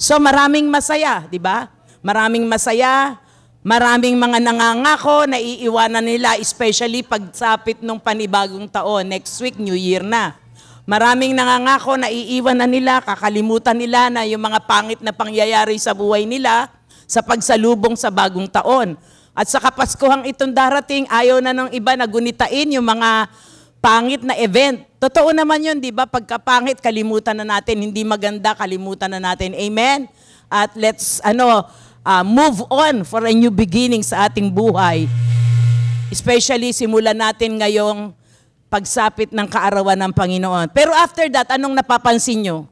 So maraming masaya, di ba? Maraming masaya, maraming mga nangangako na iiwanan nila, especially pagsapit ng panibagong taon. Next week, New Year na. Maraming nangangako na iiwan na nila, kakalimutan nila na yung mga pangit na pangyayari sa buhay nila sa pagsalubong sa bagong taon. At sa Kapaskuhang itong darating, ayaw na ng iba na gunitain yung mga pangit na event. Totoo naman yun, di ba? Pagkapangit, kalimutan na natin. Hindi maganda, kalimutan na natin. Amen? At let's move on for a new beginning sa ating buhay. Especially, simulan natin ngayong pagsapit ng kaarawan ng Panginoon. Pero after that, anong napapansin nyo?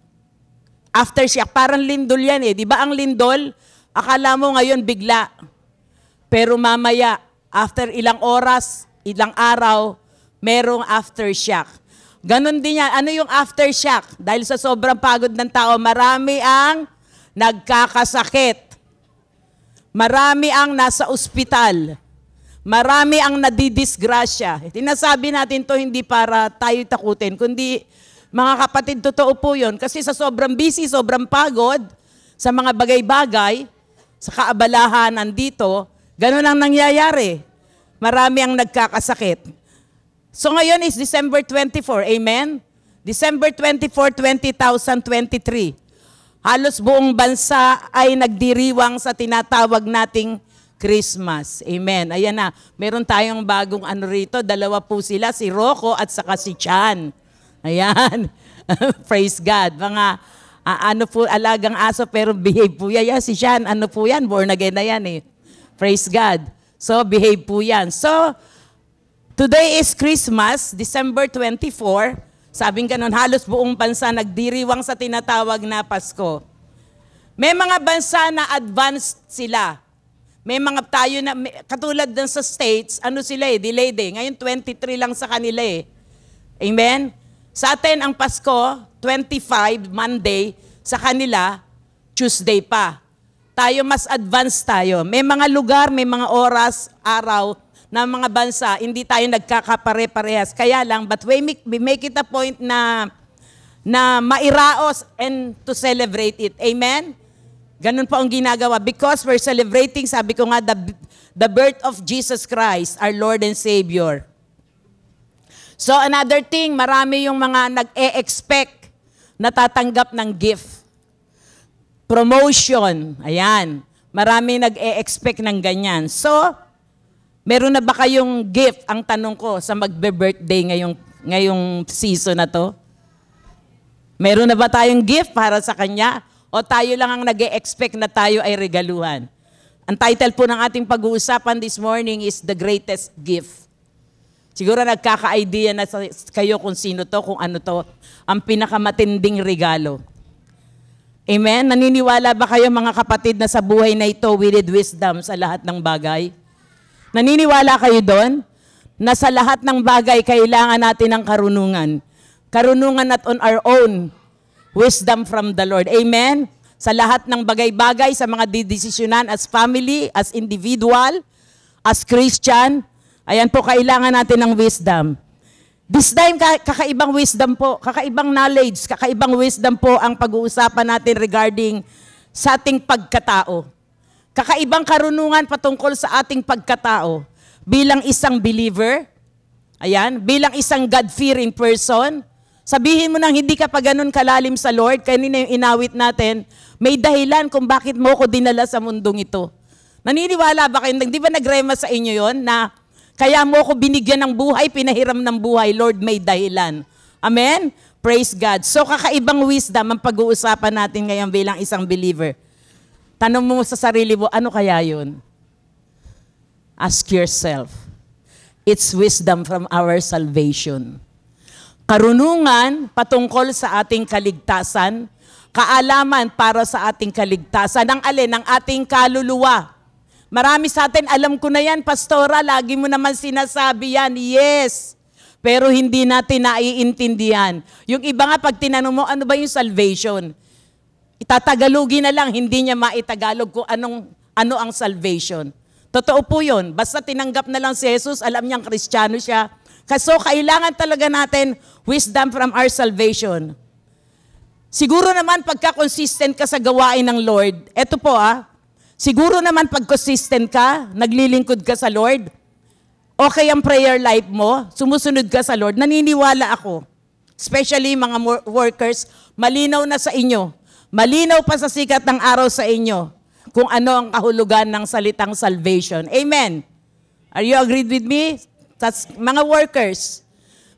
Aftershock, parang lindol yan eh. Di ba ang lindol? Akala mo ngayon bigla. Pero mamaya, after ilang oras, ilang araw, merong aftershock. Ganon din yan. Ano yung aftershock? Dahil sa sobrang pagod ng tao, marami ang nagkakasakit. Marami ang nasa ospital. Marami ang nadidisgrasya. Tinasabi natin to hindi para tayo takutin, kundi mga kapatid, totoo po yun. Kasi sa sobrang busy, sobrang pagod, sa mga bagay-bagay, sa kaabalahan nandito, ganun ang nangyayari. Marami ang nagkakasakit. So ngayon is December 24, amen? December 24, 2023. Halos buong bansa ay nagdiriwang sa tinatawag nating Christmas. Amen. Ayan na. Meron tayong bagong ano rito. Dalawa po sila, si Rocco at saka si Chan. Ayan. Praise God. Mga ano po, alagang aso pero behave po yan. Si Chan, ano po yan? Born again na yan eh. Praise God. So, behave po yan. So, today is Christmas, December 24. Sabing ganun, halos buong bansa nagdiriwang sa tinatawag na Pasko. May mga bansa na advanced sila. May mga tayo na, katulad dun sa States, ano sila eh, delayed eh. Ngayon 23 lang sa kanila eh. Amen? Sa atin ang Pasko, 25, Monday. Sa kanila, Tuesday pa. Tayo mas advanced tayo. May mga lugar, may mga oras, araw, na mga bansa, hindi tayo nagkakapare-parehas. Kaya lang, but we make it a point na mairaos and to celebrate it. Amen? Ganun po ang ginagawa. Because we're celebrating, sabi ko nga, the birth of Jesus Christ, our Lord and Savior. So another thing, marami yung mga nag-e-expect na tatanggap ng gift. Promotion, ayan. Marami nag-e-expect ng ganyan. So, meron na ba kayong gift? Ang tanong ko sa magbe-birthday ngayong season na to. Meron na ba tayong gift para sa kanya? O tayo lang ang nag-e-expect na tayo ay regaluhan? Ang title po ng ating pag-uusapan this morning is The Greatest Gift. Siguro nagkaka-idea na kayo kung sino to, kung ano to, ang pinakamatinding regalo. Amen? Naniniwala ba kayo mga kapatid na sa buhay na ito, we need wisdom sa lahat ng bagay? Naniniwala kayo doon? Na sa lahat ng bagay, kailangan natin ng karunungan. Karunungan not on our own. Wisdom from the Lord. Amen? Sa lahat ng bagay-bagay, sa mga didesisyonan as family, as individual, as Christian, ayan po, kailangan natin ng wisdom. This time, kakaibang wisdom po, kakaibang knowledge, kakaibang wisdom po ang pag-uusapan natin regarding sa ating pagkatao. Kakaibang karunungan patungkol sa ating pagkatao bilang isang believer, ayan, bilang isang God-fearing person. Sabihin mo nang hindi ka pa ganun kalalim sa Lord, kanina yung inawit natin, may dahilan kung bakit mo ko dinala sa mundong ito. Naniniwala ba kayo? Di ba nagrema sa inyo yon na kaya mo ko binigyan ng buhay, pinahiram ng buhay, Lord, may dahilan. Amen? Praise God. So kakaibang wisdom ang pag-uusapan natin ngayon bilang isang believer. Tanong mo sa sarili mo, ano kaya yun? Ask yourself. It's wisdom from our salvation. Karunungan patungkol sa ating kaligtasan, kaalaman para sa ating kaligtasan, ang alin, ng ating kaluluwa. Marami sa atin, alam ko na yan, Pastora, lagi mo naman sinasabi yan. Yes, pero hindi natin naiintindihan. Yung iba nga, pag tinanong mo, ano ba yung salvation? Itatagalogin na lang, hindi niya maitagalog kung ano ang salvation. Totoo po yun. Basta tinanggap na lang si Jesus, alam niyang Kristiyano siya. So, kailangan talaga natin wisdom from our salvation. Siguro naman pagka consistent ka sa gawain ng Lord, eto po siguro naman pag consistent ka, naglilingkod ka sa Lord, okay ang prayer life mo, sumusunod ka sa Lord, naniniwala ako, especially mga workers, malinaw na sa inyo, malinaw pa sa sikat ng araw sa inyo, kung ano ang kahulugan ng salitang salvation. Amen. Are you agreed with me? That's mga workers.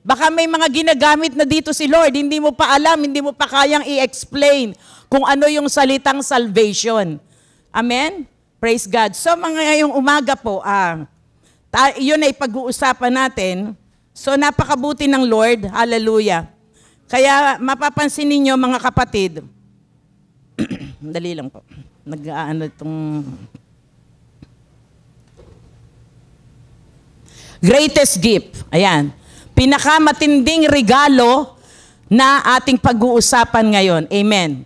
Baka may mga ginagamit na dito si Lord, hindi mo pa alam, hindi mo pa kayang i-explain kung ano yung salitang salvation. Amen? Praise God. So mga ngayong umaga po, yun ay pag-uusapan natin. So napakabuti ng Lord, hallelujah. Kaya mapapansin ninyo mga kapatid, dali lang po, greatest gift, ayan. Pinakamatinding regalo na ating pag-uusapan ngayon. Amen.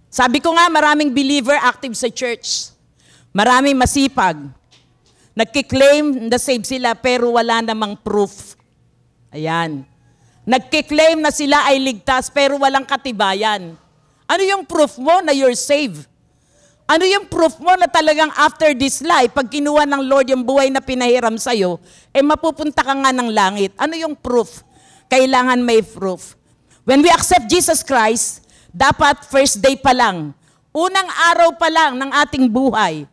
Sabi ko nga, maraming believer active sa church. Maraming masipag. Nagkiklaim na save sila pero wala namang proof. Ayan. Nagkiklaim na sila ay ligtas pero walang katibayan. Ano yung proof mo na you're saved? Ano yung proof mo na talagang after this life, pag kinuha ng Lord yung buhay na pinahiram sa'yo, mapupunta ka nga ng langit. Ano yung proof? Kailangan may proof. When we accept Jesus Christ, dapat first day pa lang, unang araw pa lang ng ating buhay,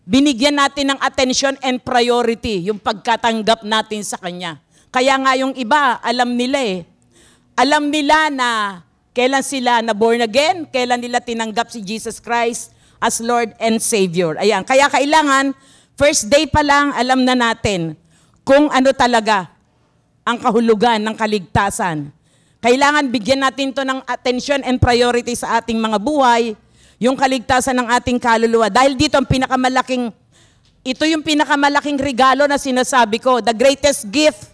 binigyan natin ng attention and priority yung pagkatanggap natin sa Kanya. Kaya nga yung iba, alam nila Alam nila na kailan sila na born again, kailan nila tinanggap si Jesus Christ as Lord and Savior. Ayan. Kaya kailangan, first day pa lang, alam na natin kung ano talaga ang kahulugan ng kaligtasan. Kailangan bigyan natin to ng attention and priority sa ating mga buhay, yung kaligtasan ng ating kaluluwa. Dahil dito ito yung pinakamalaking regalo na sinasabi ko, the greatest gift,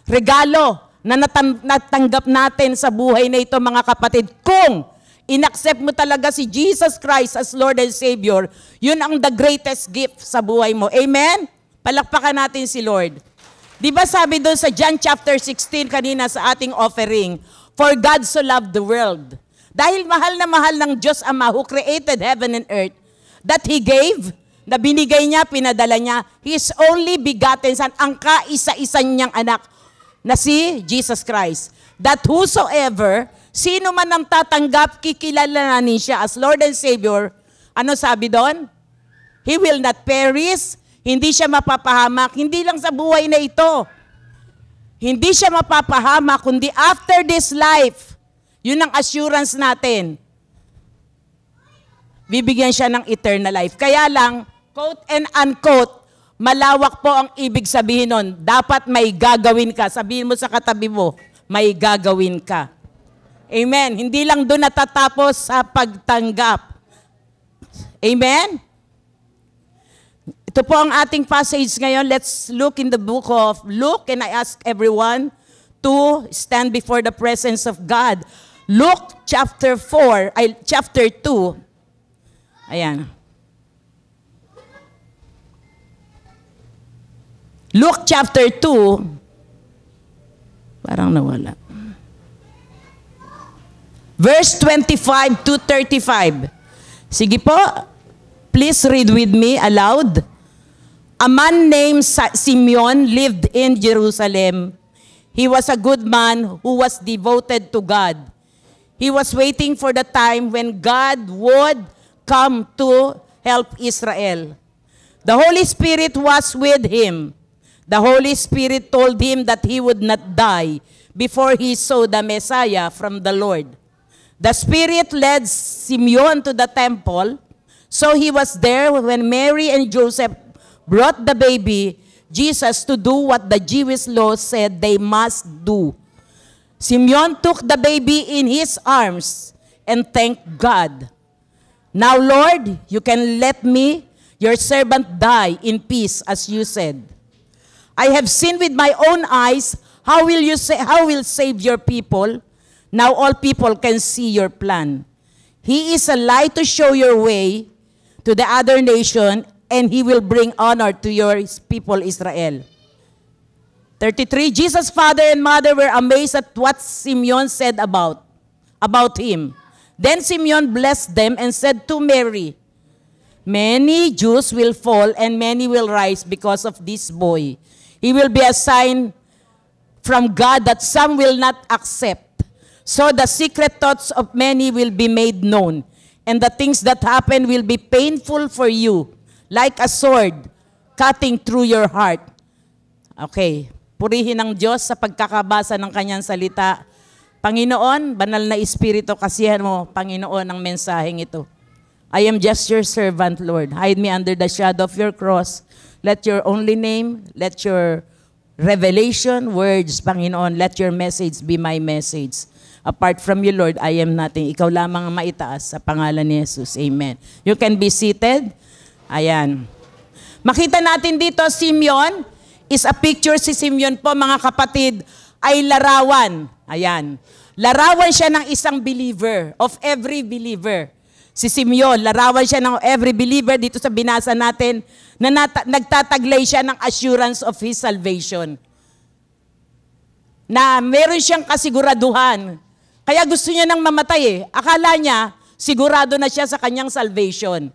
regalo na natanggap natin sa buhay na ito mga kapatid. Kung inaccept mo talaga si Jesus Christ as Lord and Savior, yun ang the greatest gift sa buhay mo. Amen? Palakpakan natin si Lord. Di ba sabi doon sa John chapter 16 kanina sa ating offering, for God so loved the world. Dahil mahal na mahal ng Diyos Ama who created heaven and earth, that He gave, na binigay niya, pinadala niya, His only begotten Son, ang kaisa-isa niyang anak, na si Jesus Christ. That whosoever, sino man ang tatanggap, kikilalanin siya as Lord and Savior, ano sabi doon? He will not perish, hindi siya mapapahamak, hindi lang sa buhay na ito. Hindi siya mapapahamak, kundi after this life, yun ang assurance natin. Bibigyan siya ng eternal life. Kaya lang, quote and unquote, malawak po ang ibig sabihin nun. Dapat may gagawin ka. Sabihin mo sa katabi mo, may gagawin ka. Amen. Hindi lang doon natatapos sa pagtanggap. Amen? Ito po ang ating passage ngayon. Let's look in the book of Luke. And I ask everyone to stand before the presence of God. Luke chapter 2. Ayan. Luke chapter 2. Parang nawala. Verse 25 to 35. Sige po, please read with me aloud. A man named Simeon lived in Jerusalem. He was a good man who was devoted to God. He was waiting for the time when God would come to help Israel. The Holy Spirit was with him. The Holy Spirit told him that he would not die before he saw the Messiah from the Lord. The Spirit led Simeon to the temple, so he was there when Mary and Joseph brought the baby Jesus to do what the Jewish law said they must do. Simeon took the baby in his arms and thanked God. Now, Lord, you can let me, your servant, die in peace, as you said. I have seen with my own eyes how will save your people. Now all people can see your plan. He is a light to show your way to the other nation, and he will bring honor to your people Israel. 33, Jesus' father and mother were amazed at what Simeon said about about him. Then Simeon blessed them and said to Mary, many Jews will fall and many will rise because of this boy. He will be a sign from God that some will not accept. So the secret thoughts of many will be made known, and the things that happen will be painful for you, like a sword cutting through your heart. Okay, purihin ang Diyos sa pagkakabasa ng kanyang salita. Panginoon, banal na Espiritu, kasihan mo, Panginoon, ang mensaheng ito. I am just your servant, Lord. Hide me under the shadow of your cross. Let your only name, let your revelation, words, Panginoon, let your message be my message. Apart from you, Lord, I am nothing. Ikaw lamang ang maitaas sa pangalan ni Jesus. Amen. You can be seated. Ayan. Makita natin dito, Simeon is a picture. Si Simeon po, mga kapatid, ay larawan. Ayan. Larawan siya ng isang believer, of every believer. Si Simeon, larawan siya ng every believer dito sa binasa natin na nagtataglay siya ng assurance of his salvation. Na meron siyang kasiguraduhan. Kaya gusto niya nang mamatay eh. Akala niya, sigurado na siya sa kanyang salvation.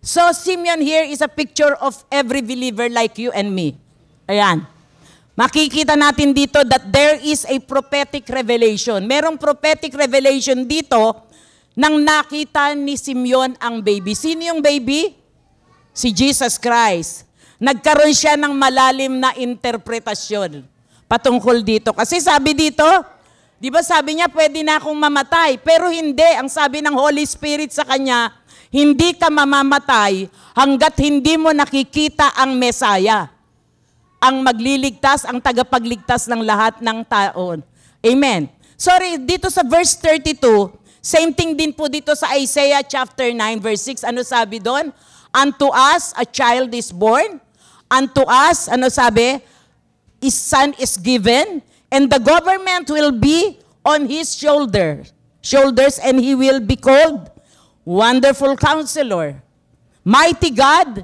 So Simeon here is a picture of every believer like you and me. Ayan. Makikita natin dito that there is a prophetic revelation. Merong prophetic revelation dito nang nakita ni Simeon ang baby. Sino yung baby? Si Jesus Christ. Nagkaroon siya ng malalim na interpretasyon patungkol dito. Kasi sabi dito, di ba sabi niya, pwede na akong mamatay. Pero hindi. Ang sabi ng Holy Spirit sa kanya, hindi ka mamamatay hanggat hindi mo nakikita ang Mesaya. Ang magliligtas, ang tagapagligtas ng lahat ng taon. Amen. Sorry, dito sa verse 32, same thing din po dito sa Isaiah chapter 9 verse 6. Ano sabi doon? Unto us a child is born. Unto us, ano sabi? A son is given. And the government will be on his shoulders, and he will be called Wonderful Counselor, Mighty God,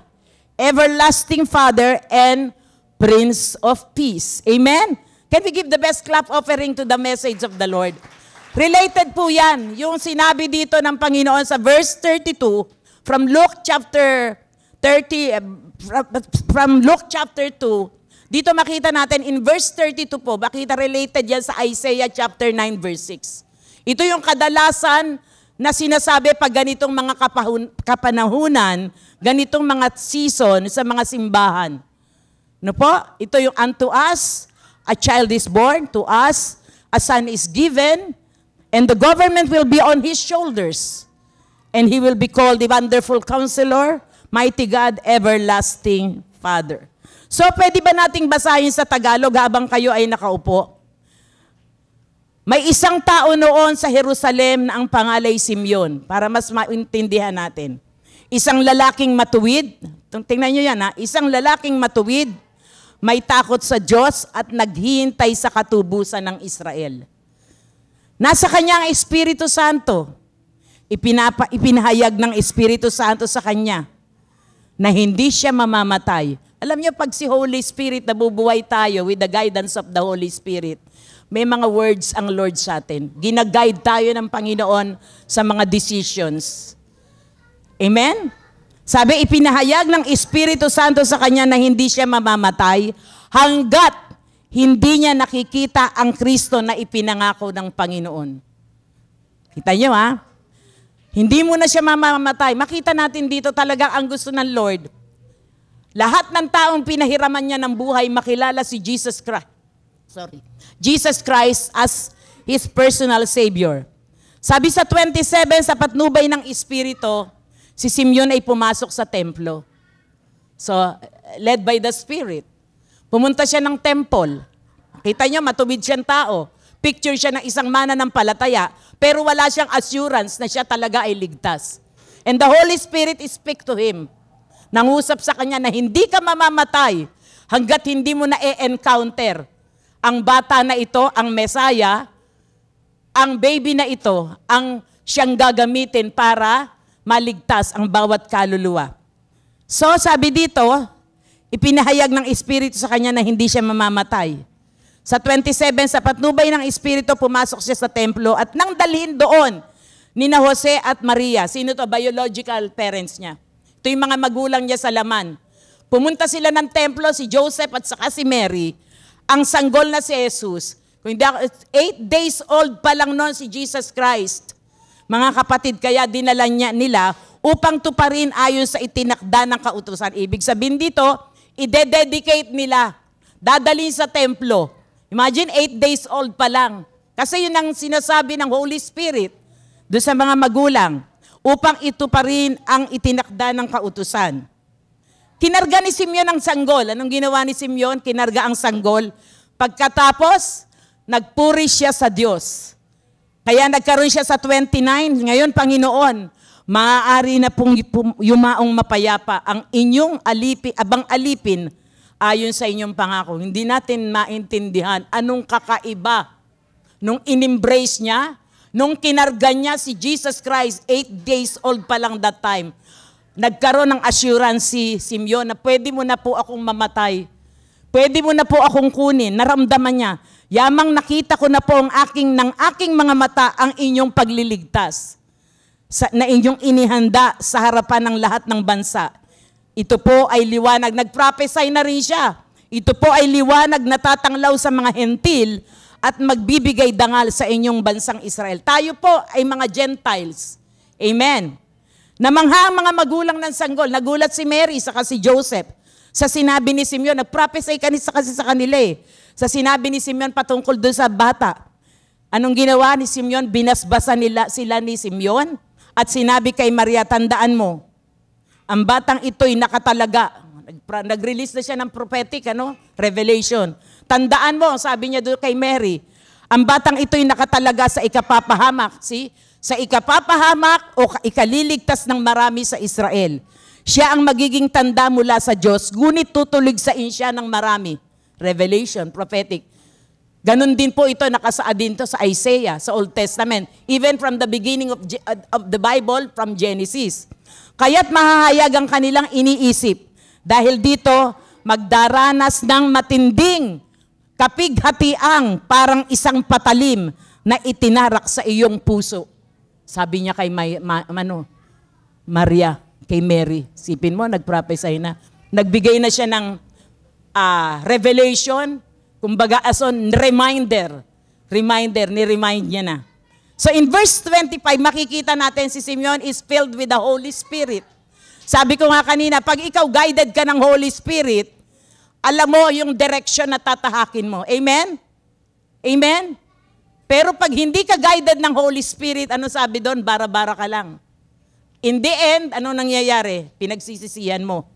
Everlasting Father, and Prince of Peace. Amen? Can we give the best clap offering to the message of the Lord? Related po yan, yung sinabi dito ng Panginoon sa verse 32, from Luke chapter 30, from Luke chapter 2, dito makita natin in verse 32 po, makita related yan sa Isaiah chapter 9 verse 6. Ito yung kadalasan na sinasabi pag ganitong mga kapanahunan, ganitong mga season sa mga simbahan. No po? Ito yung unto us, a child is born, to us, a son is given, and the government will be on his shoulders. And he will be called the Wonderful Counselor, Mighty God, Everlasting Father. So, pwede ba nating basahin sa Tagalog habang kayo ay nakaupo? May isang tao noon sa Jerusalem na ang pangalay Simeon, para mas maintindihan natin. Isang lalaking matuwid, tingnan nyo yan ha, isang lalaking matuwid, may takot sa Diyos at naghihintay sa katubusan ng Israel. Nasa kanya ang Espiritu Santo. Ipinahayag ng Espiritu Santo sa kanya na hindi siya mamamatay. Alam niyo, pag si Holy Spirit, nabubuhay tayo with the guidance of the Holy Spirit, may mga words ang Lord sa atin. Ginaguide tayo ng Panginoon sa mga decisions. Amen? Sabi, ipinahayag ng Espiritu Santo sa kanya na hindi siya mamamatay hanggat hindi niya nakikita ang Kristo na ipinangako ng Panginoon. Kita niyo ha? Hindi mo na siya mamamatay. Makita natin dito talaga ang gusto ng Lord. Lahat ng taong pinahiraman niya ng buhay, makilala si Jesus Christ. Jesus Christ as His personal Savior. Sabi sa 27, sa patnubay ng Espiritu, si Simeon ay pumasok sa templo. So, led by the Spirit. Pumunta siya ng temple. Kita niyo, matuwid siyang tao. Picture siya ng isang mananampalataya, pero wala siyang assurance na siya talaga ay ligtas. And the Holy Spirit speak to him. Nangusap sa kanya na hindi ka mamamatay hanggat hindi mo na-encounter ang bata na ito, ang Mesaya, ang baby na ito, ang siyang gagamitin para maligtas ang bawat kaluluwa. So, sabi dito, ipinahayag ng Espiritu sa kanya na hindi siya mamamatay. Sa 27, sa patnubay ng Espiritu, pumasok siya sa templo at nang dalhin doon ni na Jose at Maria. Sino to? Biological parents niya. Ito yung mga magulang niya sa laman. Pumunta sila ng templo, si Joseph at saka si Mary. Ang sanggol na si Jesus. Kung hindi ako, 8 days old pa lang noon si Jesus Christ. Mga kapatid, kaya dinala nila upang tuparin ayon sa itinakda ng kautusan. Ibig sabihin dito, ide-dedicate nila. Dadalhin sa templo. Imagine, 8 days old pa lang. Kasi yun ang sinasabi ng Holy Spirit doon sa mga magulang upang ituparin ang itinakda ng kautusan. Kinarga ni Simeon ang sanggol. Anong ginawa ni Simeon? Kinarga ang sanggol. Pagkatapos, nagpuri siya sa Diyos. Kaya nagkaroon siya sa 29. Ngayon, Panginoon, maaari na pong yumaong mapayapa ang inyong abang alipin ayon sa inyong pangako. Hindi natin maintindihan anong kakaiba nung in-embrace niya, nung kinarga niya si Jesus Christ, 8 days old pa lang that time. Nagkaroon ng assurance si Simeon na pwede mo na po akong mamatay. Pwede mo na po akong kunin. Naramdaman niya, yamang nakita ko na po ng aking mga mata ang inyong pagliligtas na inyong inihanda sa harapan ng lahat ng bansa. Ito po ay liwanag. Nag-prophesy na rin siya. Ito po ay liwanag na tatanglaw sa mga hentil at magbibigay dangal sa inyong bansang Israel. Tayo po ay mga Gentiles. Amen. Namangha ang mga magulang ng sanggol. Nagulat si Mary saka si Joseph sa sinabi ni Simeon. Nag-prophesy kasi sa kanila eh. Sa sinabi ni Simeon patungkol doon sa bata. Anong ginawa ni Simeon? Binasbasa sila ni Simeon at sinabi kay Maria, tandaan mo, ang batang ito'y nakatalaga. Nag-release na siya ng prophetic, revelation. Tandaan mo, sabi niya doon kay Mary, ang batang ito'y nakatalaga sa ikapapahamak. See? Sa ikapapahamak o ikaliligtas ng marami sa Israel. Siya ang magiging tanda mula sa Diyos, ngunit tutuligsain siya ng marami. Revelation, prophetic. Ganon din po ito, nakasaad din to sa Isaiah, sa Old Testament. Even from the beginning of the Bible, from Genesis. Kaya't mahahayag ang kanilang iniisip. Dahil dito, magdaranas ng matinding kapighatiang parang isang patalim na itinarak sa iyong puso. Sabi niya kay Maria, kay Mary. Sipin mo, nag-prophesy na. Nagbigay na siya ng revelation, kumbaga reminder. Ni-remind niya na. So in verse 25, makikita natin si Simeon is filled with the Holy Spirit. Sabi ko nga kanina, pag ikaw guided ka ng Holy Spirit, alam mo yung direction na tatahakin mo. Amen? Amen? Pero pag hindi ka guided ng Holy Spirit, ano sabi doon? Bara-bara ka lang. In the end, ano nangyayari? Pinagsisisihan mo.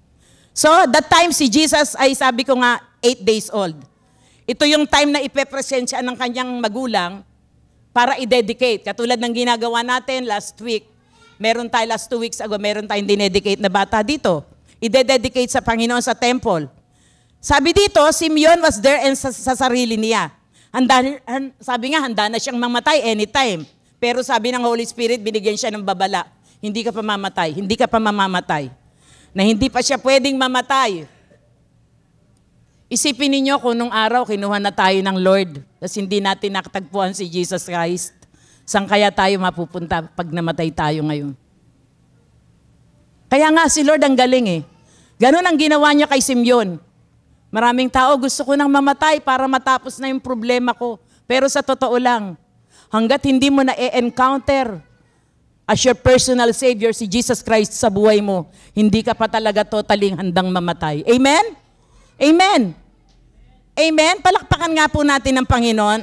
So, that time si Jesus ay sabi ko nga, 8 days old. Ito yung time na ipepresent siya ng kanyang magulang para i-dedicate. Katulad ng ginagawa natin last week. Last 2 weeks ago, meron tayong dinedicate na bata dito. I-dedicate sa Panginoon sa temple. Sabi dito, Simeon was there and sa sarili niya. Sabi nga, handa na siyang mamatay anytime. Pero sabi ng Holy Spirit, binigyan siya ng babala. Hindi ka pa mamatay. Hindi ka pa mamamatay. Na hindi pa siya pwedeng mamatay. Isipin ninyo kung nung araw, kinuha na tayo ng Lord. Tapos hindi natin nakatagpuan si Jesus Christ. Saan kaya tayo mapupunta pag namatay tayo ngayon? Kaya nga si Lord ang galing eh. Ganun ang ginawa niya kay Simeon. Maraming tao, gusto ko nang mamatay para matapos na yung problema ko. Pero sa totoo lang, hanggat hindi mo na-encounter as your personal Savior, si Jesus Christ sa buhay mo, hindi ka pa talaga totally handang mamatay. Amen? Amen? Amen? Palakpakan nga po natin ng Panginoon.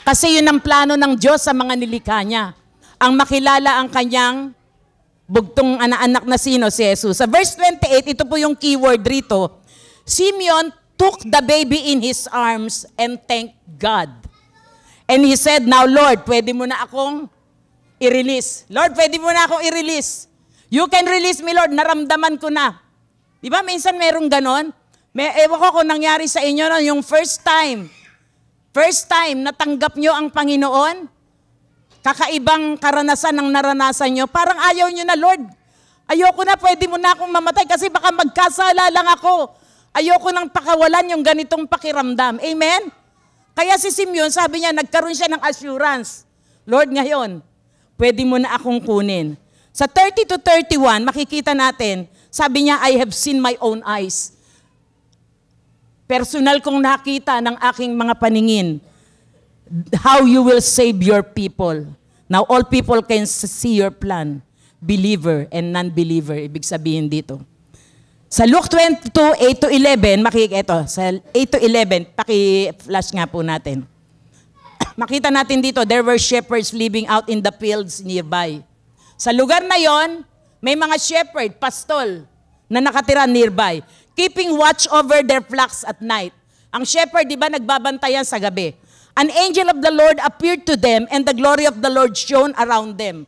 Kasi yun ang plano ng Diyos sa mga nilikha niya. Ang makilala ang kanyang bugtong anak na sino? Si Jesus. Sa verse 28, ito po yung keyword rito. Simeon took the baby in his arms and thanked God. And he said, now Lord, pwede mo na akong i-release. Lord, pwede mo na akong i-release. You can release me, Lord. Naramdaman ko na. Di ba minsan merong ganon? Ewan ko kung nangyari sa inyo no, yung first time natanggap nyo ang Panginoon, kakaibang karanasan ang naranasan nyo, parang ayaw nyo na, Lord, ayoko na, pwede mo na akong mamatay kasi baka magkasala lang ako. Ayoko nang pakawalan yung ganitong pakiramdam. Amen? Kaya si Simeon, sabi niya, nagkaroon siya ng assurance. Lord, ngayon, pwede mo na akong kunin. Sa 30 to 31, makikita natin, sabi niya, I have seen my own eyes. Personal kong nakita ng aking mga paningin how you will save your people. Now, all people can see your plan. Believer and non-believer, ibig sabihin dito. Sa Luke 22, 8 to 11, makikita, sa 8 to 11, paki-flash nga po natin. Makita natin dito, there were shepherds living out in the fields nearby. Sa lugar na yon, may mga shepherd, pastol, na nakatira nearby, keeping watch over their flocks at night. Ang shepherd, di ba, nagbabantayan sa gabi. An angel of the Lord appeared to them, and the glory of the Lord shone around them.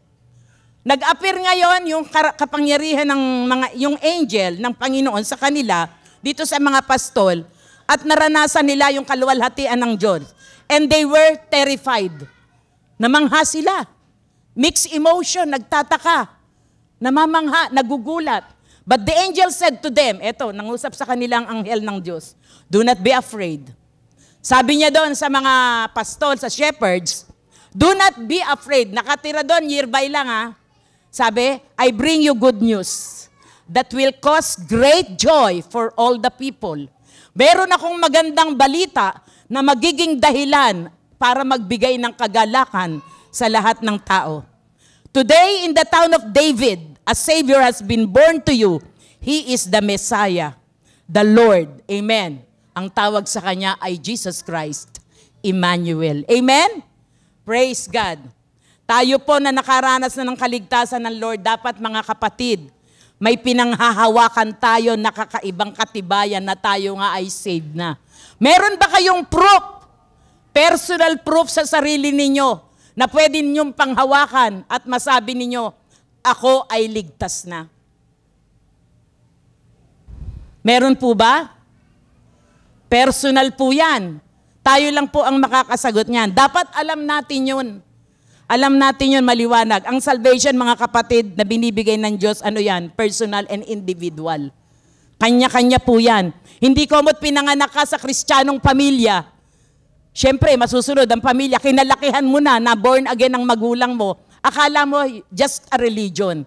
Nag-appear ngayon yung kapangyarihan ng yung angel ng Panginoon sa kanila, dito sa mga pastol, at naranasan nila yung kaluwalhatian ng Diyos. And they were terrified. Namangha sila. Mixed emotion, nagtataka. Namamangha, nagugulat. But the angel said to them, eto, nangusap sa kanilang anghel ng Diyos, do not be afraid. Sabi niya doon sa mga pastol, sa shepherds, do not be afraid. Nakatira doon, nearby lang ha. Sabi, I bring you good news that will cause great joy for all the people. Meron akong magandang balita na magiging dahilan para magbigay ng kagalakan sa lahat ng tao. Today in the town of David, a Savior has been born to you. He is the Messiah, the Lord. Amen. Ang tawag sa Kanya ay Jesus Christ, Emmanuel. Amen? Praise God. Tayo po na nakaranas na ng kaligtasan ng Lord, dapat mga kapatid, may pinanghahawakan tayo na kakaibang katibayan na tayo nga ay saved na. Meron ba kayong proof, personal proof sa sarili ninyo na pwede ninyong panghawakan at masabi ninyo, ako ay ligtas na? Meron po ba? Personal po yan. Tayo lang po ang makakasagot niyan. Dapat alam natin yun. Alam natin yun maliwanag. Ang salvation, mga kapatid, na binibigay ng Diyos, ano yan? Personal and individual. Kanya-kanya po yan. Hindi komot pinanganak ka sa kristyanong pamilya. Siyempre, masusunod ang pamilya. Kinalakihan mo na born again ang magulang mo. Akala mo just a religion.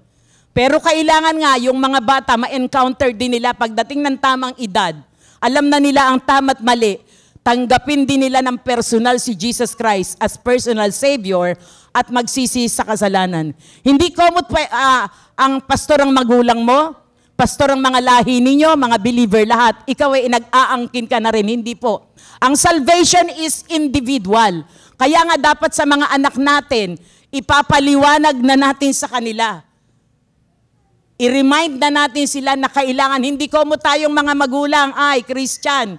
Pero kailangan nga yung mga bata ma-encounter din nila pagdating ng tamang edad. Alam na nila ang tama't mali. Tanggapin din nila ng personal si Jesus Christ as personal Savior at magsisi sa kasalanan. Hindi komot ang pastor ang magulang mo, pastor ang mga lahi ninyo, mga believer lahat. Ikaw ay nag-aangkin ka na rin. Hindi po. Ang salvation is individual. Kaya nga dapat sa mga anak natin, ipapaliwanag na natin sa kanila. I-remind na natin sila na kailangan, hindi komot tayong mga magulang, ay Christian,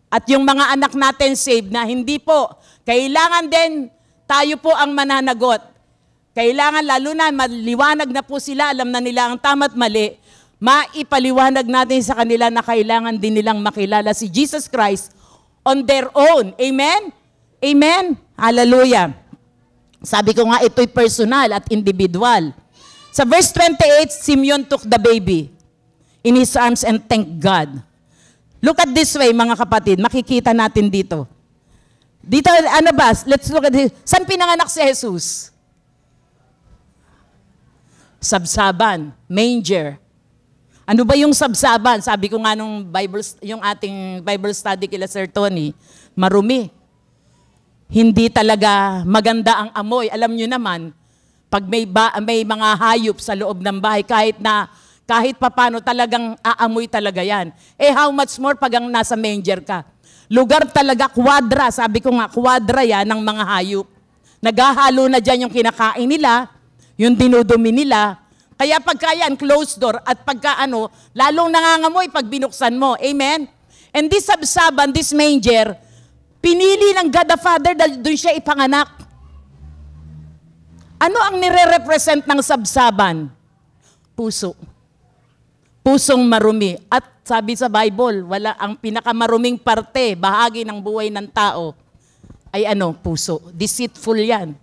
at yung mga anak natin saved na, hindi po. Kailangan din tayo po ang mananagot. Kailangan lalo na maliwanag na po sila, alam na nila ang tama't mali, maipaliwanag natin sa kanila na kailangan din nilang makilala si Jesus Christ on their own. Amen? Amen? Hallelujah. Sabi ko nga, ito'y personal at individual. Sa verse 28, Simeon took the baby in his arms and thanked God. Look at this way, mga kapatid. Makikita natin dito. Dito, ano ba? Let's look at this. Saan pinanganak si Jesus? Sabsaban, manger. Ano ba yung sabsaban? Sabi ko nga nung yung ating Bible study kila Sir Tony, marumi. Hindi talaga maganda ang amoy. Alam nyo naman, pag may mga hayop sa loob ng bahay, kahit papano talagang aamoy talaga yan. Eh how much more pag ang nasa manger ka? Lugar talaga, kwadra. Sabi ko nga, kwadra yan ng mga hayop. Naghahalo na dyan yung kinakain nila, yung dinudumi nila. Kaya pagka yan, closed door, at pagka lalong nangangamoy pag binuksan mo. Amen? And this sabsaban, this manger, pinili ng God the Father dahil doon siya ipanganak. Ano ang nire-represent ng sabsaban? Puso. Pusong marumi. At sabi sa Bible, ang pinakamaruming parte, bahagi ng buhay ng tao, ay puso. Deceitful yan.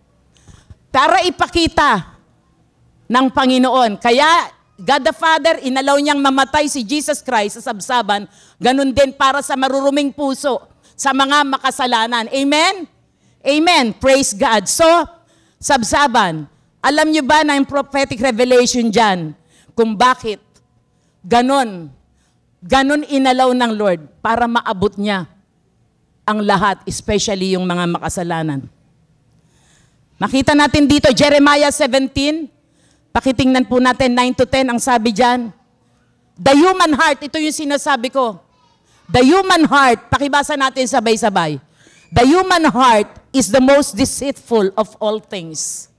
Para ipakita ng Panginoon. Kaya God the Father, inalaw niyang mamatay si Jesus Christ sa sabsaban, ganun din para sa maruruming puso, sa mga makasalanan. Amen? Amen. Praise God. So, sabsaban, alam niyo ba na yung prophetic revelation dyan, kung bakit ganon inalaw ng Lord para maabot niya ang lahat, especially yung mga makasalanan. Makita natin dito, Jeremiah 17, pakitingnan po natin 9 to 10, ang sabi dyan, the human heart, ito yung sinasabi ko, the human heart, pakibasa natin sabay-sabay, the human heart is the most deceitful of all things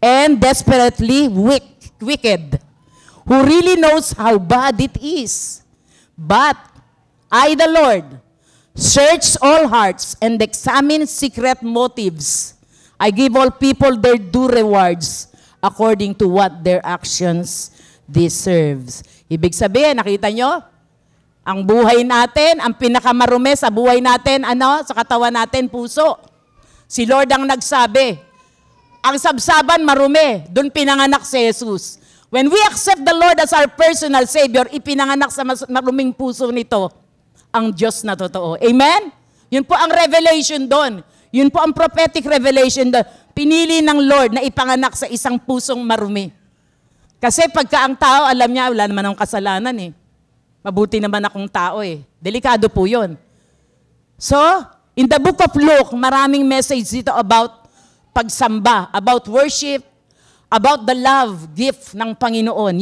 and desperately wicked. Who really knows how bad it is? But I, the Lord, search all hearts and examine secret motives. I give all people their due rewards according to what their actions deserves. Ibig sabihin, nakita nyo? Ang buhay natin, ang pinakamarumi sa buhay natin, sa katawan natin, puso. Si Lord ang nagsabi. Ang sabsaban marumi, doon pinanganak si Jesus. When we accept the Lord as our personal Savior, ipinanganak sa maruming puso nito ang Diyos na totoo. Amen? Yun po ang revelation doon. Yun po ang prophetic revelation doon. Pinili ng Lord na ipanganak sa isang pusong marumi. Kasi pagka ang tao, alam niya, wala naman akong kasalanan eh. Mabuti naman akong tao eh. Delikado po yun. So, in the book of Luke, maraming message dito about pagsamba, about worship, about the love gift ng Panginoon,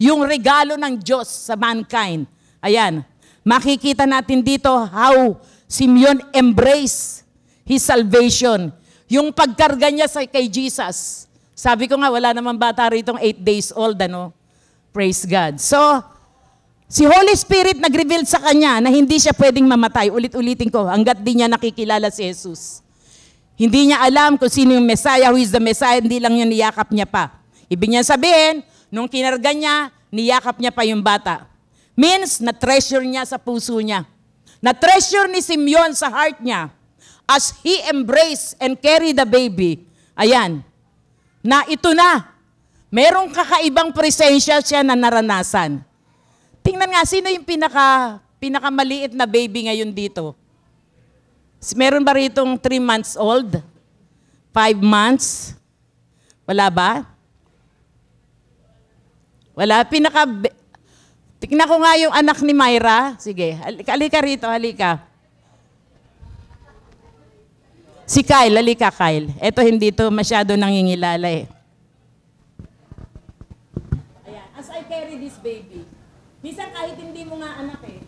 yung regalo ng Diyos sa mankind. Ayan, makikita natin dito how Simeon embraced his salvation. Yung pagkarga niya kay Jesus. Sabi ko nga, wala naman bata rito 8 days old, Praise God. So, si Holy Spirit nag-reveal sa kanya na hindi siya pwedeng mamatay. Ulit-ulitin ko, hanggat di niya nakikilala si Jesus. Hindi niya alam kung sino yung Messiah, who is the Messiah, hindi lang yun niyakap niya pa. Ibig niya sabihin, nung kinarga niya, niyakap niya pa yung bata. Means, na-treasure niya sa puso niya. Na-treasure ni Simeon sa heart niya as he embraced and carried the baby. Ayan, na ito na. Merong kakaibang presensya siya na naranasan. Tingnan nga, sino yung pinakamaliit na baby ngayon dito? Meron ba ritong 3 months old? 5 months? Wala ba? Wala. Tingnan ko nga yung anak ni Myra. Sige, halika rito, halika. Si Kyle, halika Kyle. Ito hindi to masyado nangingilala eh. Ayan, as I carry this baby, minsan kahit hindi mo nga anak eh,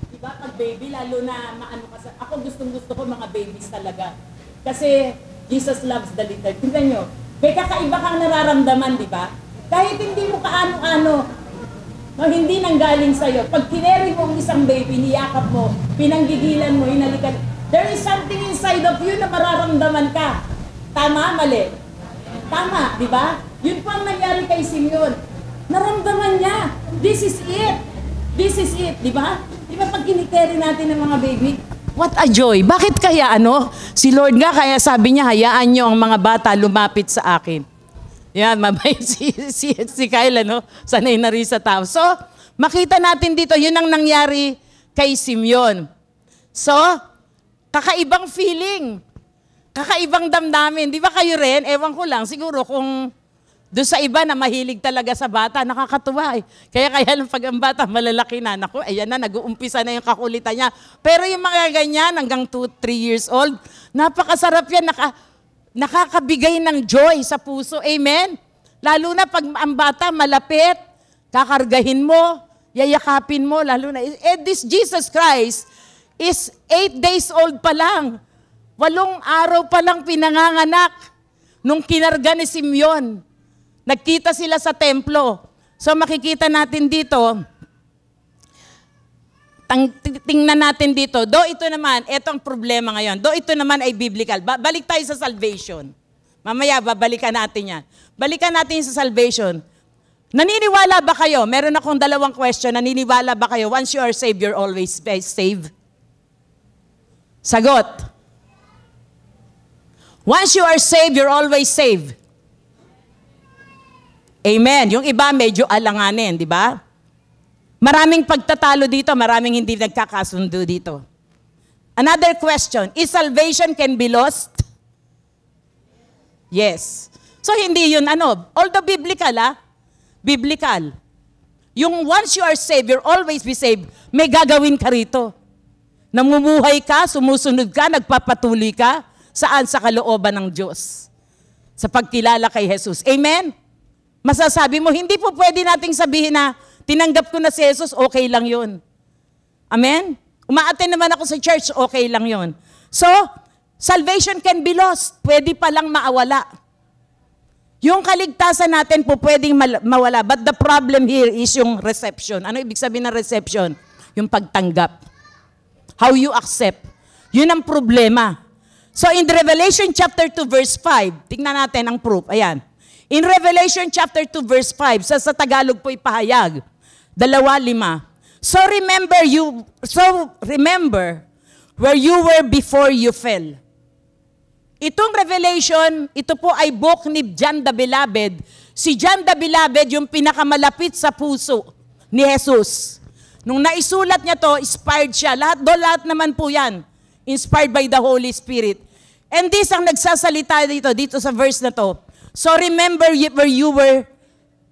diba, pag baby, lalo na maano ka sa... Ako gustong-gusto ko mga babies talaga. Kasi Jesus loves the little. Tingnan nyo, may kakaiba kang nararamdaman, di ba? Kahit hindi mo kaano-ano, hindi nanggaling sa'yo. Pag kineri mo ang isang baby, niyakap mo, pinanggigilan mo, hinalikan, there is something inside of you na mararamdaman ka. Tama, mali? Tama, di ba? Yun po ang nangyari kay Simeon. Naramdaman niya, this is it. This is it, di ba? Di ba pag kinikerry natin ng mga baby, what a joy. Bakit kaya si Lord nga, kaya sabi niya, hayaan niyo ang mga bata lumapit sa akin. Yan, mabay si Kyle, sanay na rin sa tao. So, makita natin dito, yun ang nangyari kay Simeon. So, kakaibang feeling, kakaibang damdamin. Di ba kayo rin? Ewan ko lang, siguro kung doon sa iba na mahilig talaga sa bata, nakakatuwa eh. Kaya lang pag ang bata malalaki na, naku, ayan na, nag-uumpisa na yung kakulitan niya. Pero yung mga ganyan, hanggang 2-3 years old, napakasarap yan, nakakabigay ng joy sa puso. Amen? Lalo na pag ang bata malapit, kakargahin mo, yayakapin mo, lalo na. This Jesus Christ is 8 days old pa lang. 8 araw pa lang pinanganganak nung kinarga ni Simeon. Nagkita sila sa templo. So makikita natin dito, tingnan natin dito, ito naman, etong problema ngayon, ito naman ay biblical. Balik tayo sa salvation. Mamaya, babalikan natin yan. Balikan natin sa salvation. Naniniwala ba kayo? Meron akong 2 question. Naniniwala ba kayo? Once you are saved, you're always saved? Sagot. Once you are saved, you're always saved. Amen. Yung iba medyo alanganin, di ba? Maraming pagtatalo dito, maraming hindi nagkakasundo dito. Another question, is salvation can be lost? Yes. So hindi yun although biblical biblical. Yung once you are saved, you'll always be saved, may gagawin ka rito. Namumuhay ka, sumusunod ka, nagpapatuloy ka, saan? Sa kalooban ng Diyos. Sa pagkilala kay Jesus. Amen? Masasabi mo, hindi po pwede nating sabihin na, tinanggap ko na si Jesus, okay lang yun. Amen? Umaattend naman ako sa church, okay lang yun. So, salvation can be lost. Pwede palang maawala. Yung kaligtasan natin po pwedeng mawala. But the problem here is yung reception. Ano ibig sabihin ng reception? Yung pagtanggap. How you accept. Yun ang problema. So in Revelation chapter 2 verse 5, tingnan natin ang proof. Ayan. In Revelation chapter 2 verse 5, sa Tagalog po ipahayag, 2:5. So remember where you were before you fell. Itong Revelation, ito po ay book ni John the Beloved. Si John the Beloved, yung pinakamalapit sa puso ni Jesus. Nung naisulat niya to, inspired siya. Lahat naman po yan. Inspired by the Holy Spirit. And this ang nagsasalita dito sa verse na to. So remember where you were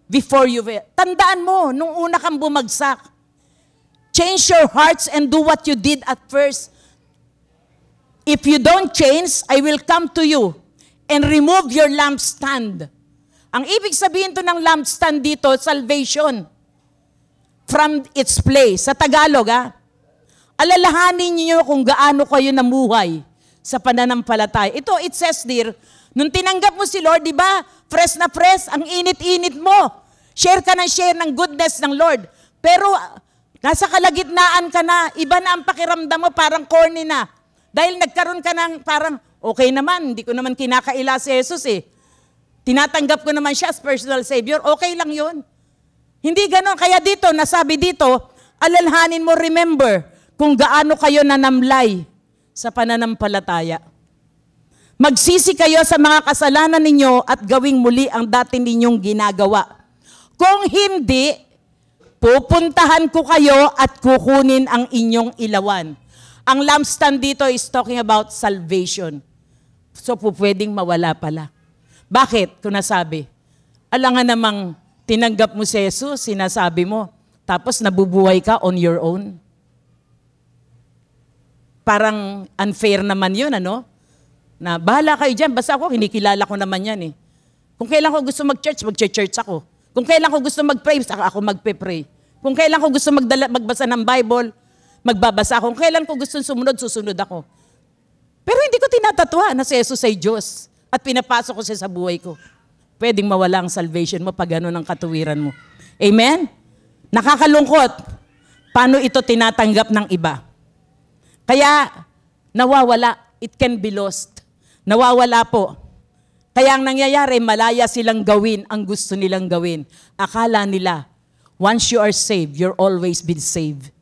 before you were. Tandaan mo, nung una kang bumagsak. Change your hearts and do what you did at first. If you don't change, I will come to you and remove your lampstand. Ang ibig sabihin to ng lampstand dito, salvation from its place. Sa Tagalog, alalahanin niyo kung gaano kayo namuhay sa pananampalataya. Ito, it says there, nung tinanggap mo si Lord, di ba? Fresh na fresh, ang init-init mo. Share ka ng goodness ng Lord. Pero, nasa kalagitnaan ka na, iba na ang pakiramdam mo, parang corny na. Dahil nagkaroon ka ng parang, okay naman, hindi ko naman kinakaila si Jesus Tinatanggap ko naman siya as personal Savior, okay lang yun. Hindi ganon. Kaya dito, nasabi dito, alalhanin mo, remember, kung gaano kayo nanamlay sa pananampalataya. Magsisi kayo sa mga kasalanan ninyo at gawing muli ang dati ninyong ginagawa. Kung hindi, pupuntahan ko kayo at kukunin ang inyong ilawan. Ang lampstand dito is talking about salvation. So, pwedeng mawala pala. Bakit? Kung nasabi, alangan namang tinanggap mo si Jesus, sinasabi mo, tapos nabubuhay ka on your own. Parang unfair naman yun, Na bahala kayo dyan, basta ako, kinikilala ko naman yan Kung kailan ko gusto mag-church, mag-church ako. Kung kailan ko gusto mag-pray, ako magpe-pray. Kung kailan ko gusto magbasa ng Bible, magbabasa ako. Kung kailan ko gusto susunod ako. Pero hindi ko tinatatwa na si Jesus ay Diyos at pinapasok ko siya sa buhay ko. Pwedeng mawala ang salvation mo pag gano'n ang katuwiran mo. Amen? Nakakalungkot. Paano ito tinatanggap ng iba? Kaya, nawawala. It can be lost. Nawawala po. Kaya ang nangyayari, malaya silang gawin ang gusto nilang gawin. Akala nila, once you are saved, you're always been saved.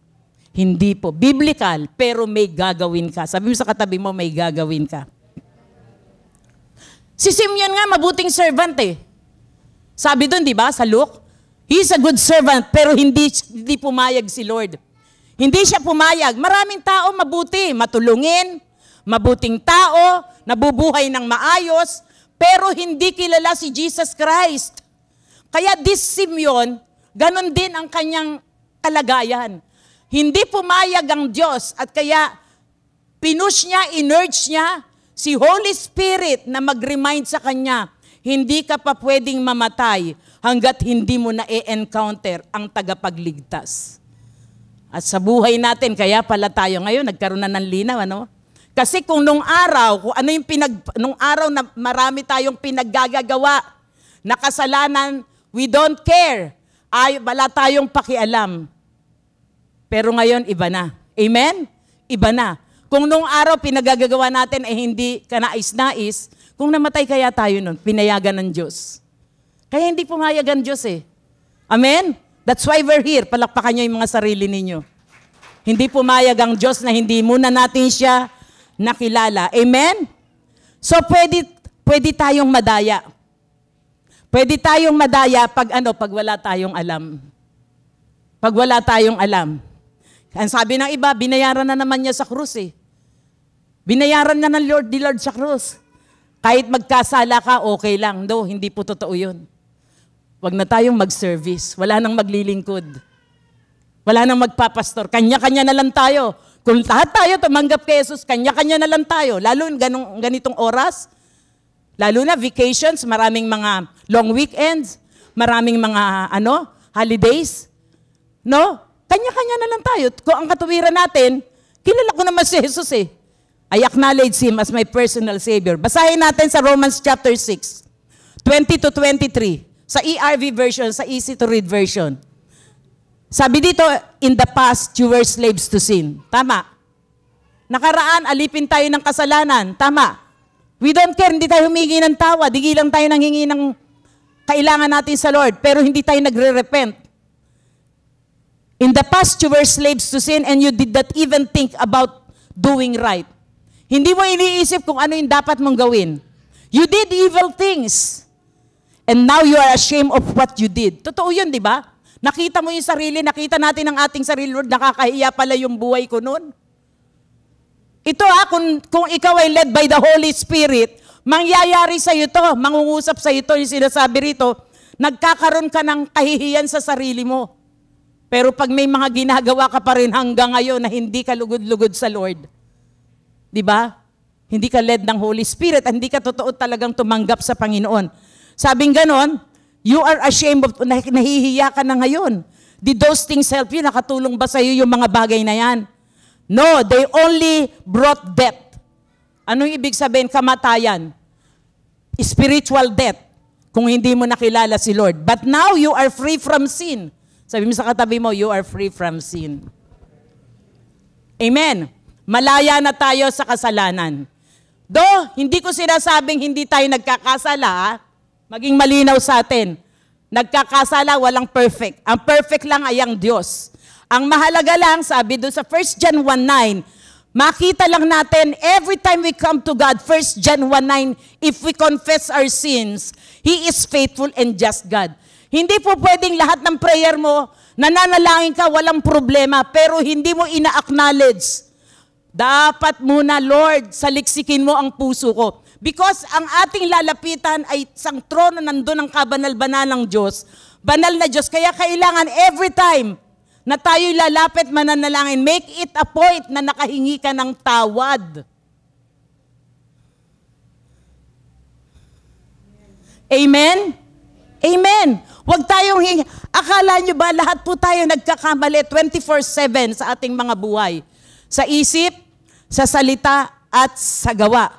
Hindi po. Biblical, pero may gagawin ka. Sabi mo sa katabi mo, may gagawin ka. Si Simeon nga, mabuting servant Sabi doon, di ba, sa Luke, he's a good servant, pero hindi pumayag si Lord. Hindi siya pumayag. Maraming tao mabuti, matulungin, mabuting tao, nabubuhay ng maayos, pero hindi kilala si Jesus Christ. Kaya this Simeon, ganon din ang kanyang kalagayan. Hindi pumayag ang Diyos at kaya pinush niya, inurge niya si Holy Spirit na mag-remind sa kanya, hindi ka pa pwedeng mamatay hanggat hindi mo na-encounter ang tagapagligtas. At sa buhay natin, kaya pala tayo ngayon, nagkaroon na ng linaw, Kasi kung nung araw na marami tayong pinaggagawa na kasalanan, we don't care. Wala tayong pakialam. Pero ngayon, iba na. Amen? Iba na. Kung nung araw pinagagagawa natin ay hindi kanais-nais, kung namatay kaya tayo nun, pinayagan ng Diyos. Kaya hindi pumayag ang Diyos Amen? That's why we're here. Palakpakan nyo yung mga sarili ninyo. Hindi pumayag ang Diyos na hindi muna natin siya nakilala. Amen? So pwede tayong madaya. Pwede tayong madaya pag pag wala tayong alam. Pag wala tayong alam. Ang sabi ng iba, binayaran na naman niya sa krus eh. Binayaran na ng Lord, the Lord sa krus. Kahit magkasala ka, okay lang. No, hindi po totoo yun. Huwag na tayong mag-service. Wala nang maglilingkod. Wala nang magpapastor. Kanya-kanya na lang tayo. Kung lahat tayo tumanggap kay Jesus, kanya-kanya na lang tayo. Lalo ganitong oras. Lalo na vacations, maraming mga long weekends, maraming mga holidays. No? Kanya-kanya na lang tayo. Kung ang katuwiran natin, kilala ko naman si Jesus eh. I acknowledge Him as my personal Savior. Basahin natin sa Romans chapter 6, 20 to 23. Sa ERV version, sa easy to read version. Sabi dito, in the past, you were slaves to sin. Tama. Nakaraan, alipin tayo ng kasalanan. Tama. We don't care, hindi tayo humingi ng tawa. Digi lang tayo nanghingi ng kailangan natin sa Lord. Pero hindi tayo nagre-repent. In the past, you were slaves to sin and you did not even think about doing right. Hindi mo iniisip kung ano yung dapat mong gawin. You did evil things. And now you are ashamed of what you did. Totoo yun, di ba? Nakita mo yung sarili, nakita natin ang ating sarili, Lord, nakakahiya pala yung buhay ko noon. Ito kung ikaw ay led by the Holy Spirit, mangyayari sa iyo to, mangungusap sa iyo to, yung sinasabi rito, nagkakaroon ka ng kahihiyan sa sarili mo. Pero pag may mga ginagawa ka pa rin hanggang ngayon na hindi ka lugod-lugod sa Lord, di ba? Hindi ka led ng Holy Spirit, hindi ka totoo talagang tumanggap sa Panginoon. Sabing ganon, you are ashamed of, nahihiya ka na ngayon. Did those things help you? Nakatulong ba sa iyo yung mga bagay na yan? No, they only brought death. Anong ibig sabihin? Kamatayan. Spiritual death. Kung hindi mo nakilala si Lord. But now you are free from sin. Sabi mo sa katabi mo, you are free from sin. Amen. Malaya na tayo sa kasalanan. Hindi ko sinasabing hindi tayo nagkakasala, maging malinaw sa atin. Nagkakasala, walang perfect. Ang perfect lang ay ang Diyos. Ang mahalaga lang, sabi doon sa 1 John 1:9, makita lang natin, every time we come to God, 1 John 1:9, if we confess our sins, He is faithful and just God. Hindi po pwedeng lahat ng prayer mo, nananalangin ka, walang problema, pero hindi mo ina-acknowledge. Dapat muna, Lord, saliksikin mo ang puso ko. Because ang ating lalapitan ay isang trono, nandun ang kabanal-banalang Diyos. Banal na Diyos. Kaya kailangan every time na tayo'y lalapit mananalangin, make it a point na nakahingi ka ng tawad. Amen? Amen. Huwag tayong akala nyo ba lahat po tayo nagkakamali 24/7 sa ating mga buhay? Sa isip, sa salita, at sa gawa.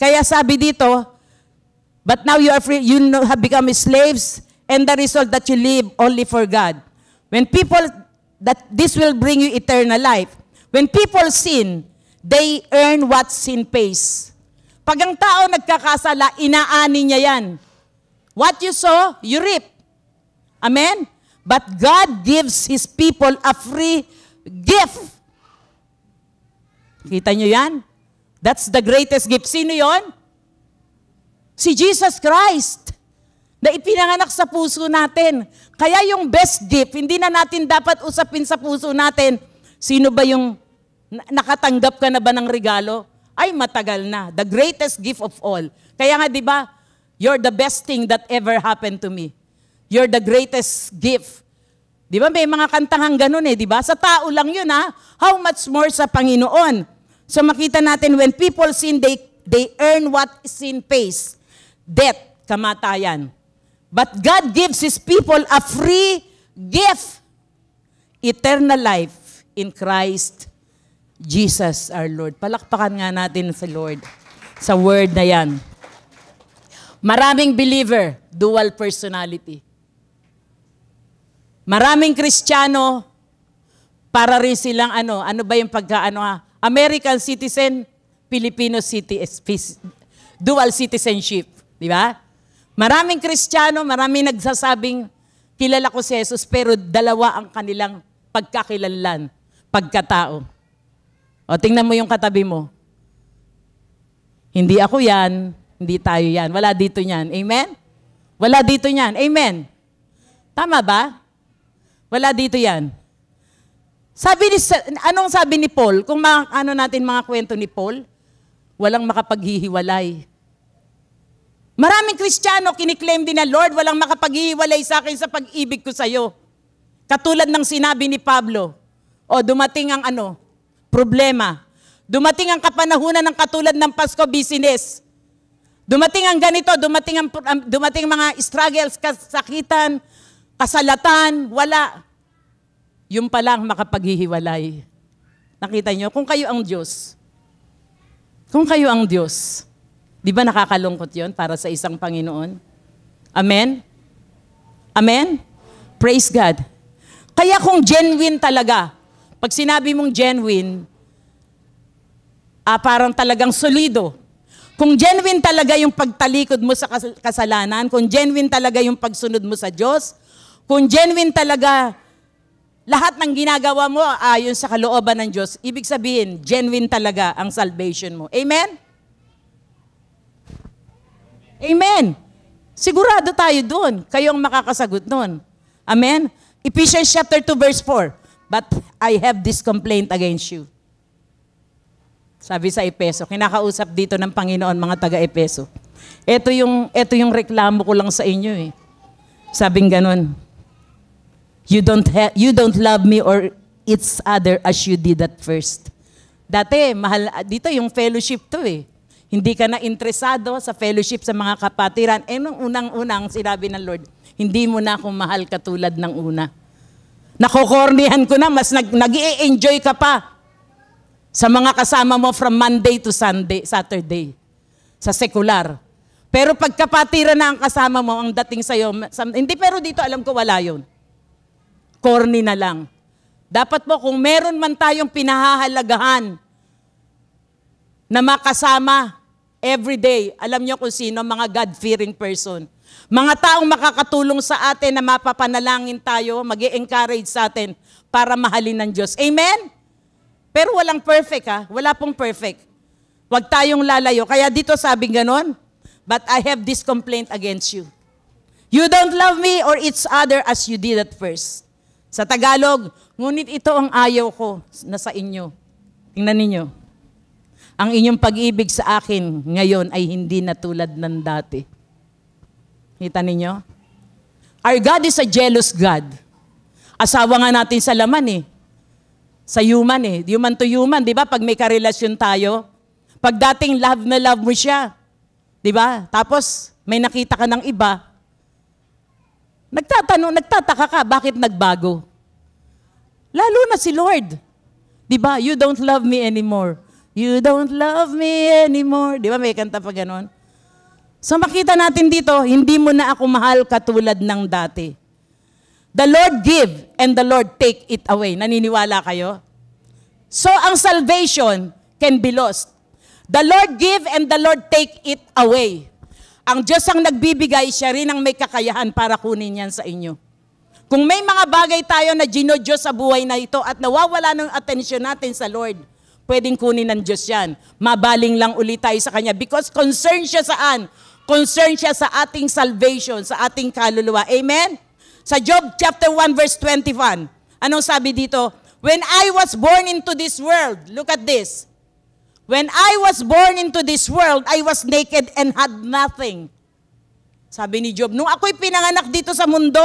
Kaya sabi dito, but now you are free, you have become slaves, and the result that you live only for God. When people, that this will bring you eternal life. When people sin, they earn what sin pays. Pag ang tao nagkakasala, inaani niya yan. What you sow, you reap. Amen? But God gives His people a free gift. Kita nyo yan? That's the greatest gift. Sino yon? Si Jesus Christ. Na ipinanganak sa puso natin. Kaya yung best gift, hindi na natin dapat usapin sa puso natin, sino ba yung nakatanggap ka na ba ng regalo? Ay, matagal na. The greatest gift of all. Kaya nga, di ba, you're the best thing that ever happened to me. You're the greatest gift. Di ba, may mga kantang ganun di ba? Sa tao lang yun How much more sa Panginoon? So makita natin, when people sin, they earn what sin pays. Death, kamatayan. But God gives His people a free gift. Eternal life in Christ Jesus our Lord. Palakpakan nga natin sa Lord sa word na yan. Maraming believer, dual personality. Maraming Kristiyano, para rin silang ano ba yung American citizen, Filipino dual citizenship. Di ba? Maraming Kristiyano, maraming nagsasabing, kilala ko si Jesus, pero dalawa ang kanilang pagkakilanlan, pagkatao. O, tingnan mo yung katabi mo. Hindi ako yan, hindi tayo yan. Wala dito yan. Amen? Wala dito yan. Amen. Tama ba? Wala dito yan. Anong sabi ni Paul? Kung natin mga kwento ni Paul, walang makapaghihiwalay. Maraming Kristiyano kiniklaim din na, Lord, walang makapaghihiwalay sa akin sa pag-ibig ko sa iyo. Katulad ng sinabi ni Pablo, dumating ang problema. Dumating ang kapanahunan ng katulad ng Pasko business. Dumating ang ganito, dumating mga struggles, kasakitan, kasalatan, wala. Yung palang makapaghihiwalay. Nakita nyo? Kung kayo ang Diyos, di ba nakakalungkot yon para sa isang Panginoon? Amen? Amen? Praise God. Kaya kung genuine talaga, pag sinabi mong genuine, parang talagang solido. Kung genuine talaga yung pagtalikod mo sa kasalanan, kung genuine talaga yung pagsunod mo sa Diyos, kung genuine talaga lahat ng ginagawa mo ayon sa kalooban ng Diyos, ibig sabihin, genuine talaga ang salvation mo. Amen? Amen. Sigurado tayo dun. Kayo ang makakasagot dun. Amen? Ephesians chapter 2 verse 4. But I have this complaint against you. Sabi sa Epeso, kinakausap dito ng Panginoon mga taga-Epeso. Ito yung reklamo ko lang sa inyo eh. Sabing ganun, you don't love me or each other as you did at first. Dati, dito yung fellowship to eh. Hindi ka na interesado sa fellowship sa mga kapatiran. Nung unang-unang sinabi ng Lord, hindi mo na ako mahal katulad ng una. Nakokornihan ko na, mas nag-i-enjoy ka pa sa mga kasama mo from Monday to Saturday, sa sekular. Pero pagkapatiran na ang kasama mo, ang dating sa'yo, hindi, pero dito alam ko wala yun. Corny na lang. Dapat po kung meron man tayong pinahahalagahan na makasama everyday, alam niyo kung sino, mga God-fearing person. Mga taong makakatulong sa atin na mapapanalangin tayo, mag-i-encourage sa atin para mahalin ng Diyos. Amen? Pero walang perfect ha. Wala pong perfect. Huwag tayong lalayo. Kaya dito sabi ganon, but I have this complaint against you. You don't love me or each other as you did at first. Sa Tagalog, ngunit ito ang ayaw ko na sa inyo. Tingnan ninyo. Ang inyong pag-ibig sa akin ngayon ay hindi na tulad ng dati. Kita ninyo? Our God is a jealous God. Asawa nga natin sa laman eh. Sa human eh. Human to human, di ba? Pag may karelasyon tayo, pag dating love na love mo siya, di ba? Tapos may nakita ka ng iba, nagtataka ka, bakit nagbago? Lalo na si Lord. Di ba? You don't love me anymore. You don't love me anymore. Di ba? May kanta pa ganon. So makita natin dito, hindi mo na ako mahal katulad ng dati. The Lord give and the Lord take it away. Naniniwala kayo? So ang salvation can be lost. The Lord give and the Lord take it away. Ang Diyos ang nagbibigay, siya rin ang may kakayahan para kunin yan sa inyo. Kung may mga bagay tayo na ginodiyos sa buhay na ito at nawawala ng atensyon natin sa Lord, pwedeng kunin ng Diyos yan. Mabaling lang ulit tayo sa Kanya because concerned siya saan? Concerned siya sa ating salvation, sa ating kaluluwa. Amen? Sa Job chapter 1 verse 21, anong sabi dito? When I was born into this world, look at this. When I was born into this world, I was naked and had nothing. Sabi ni Job, nung ako'y pinanganak dito sa mundo,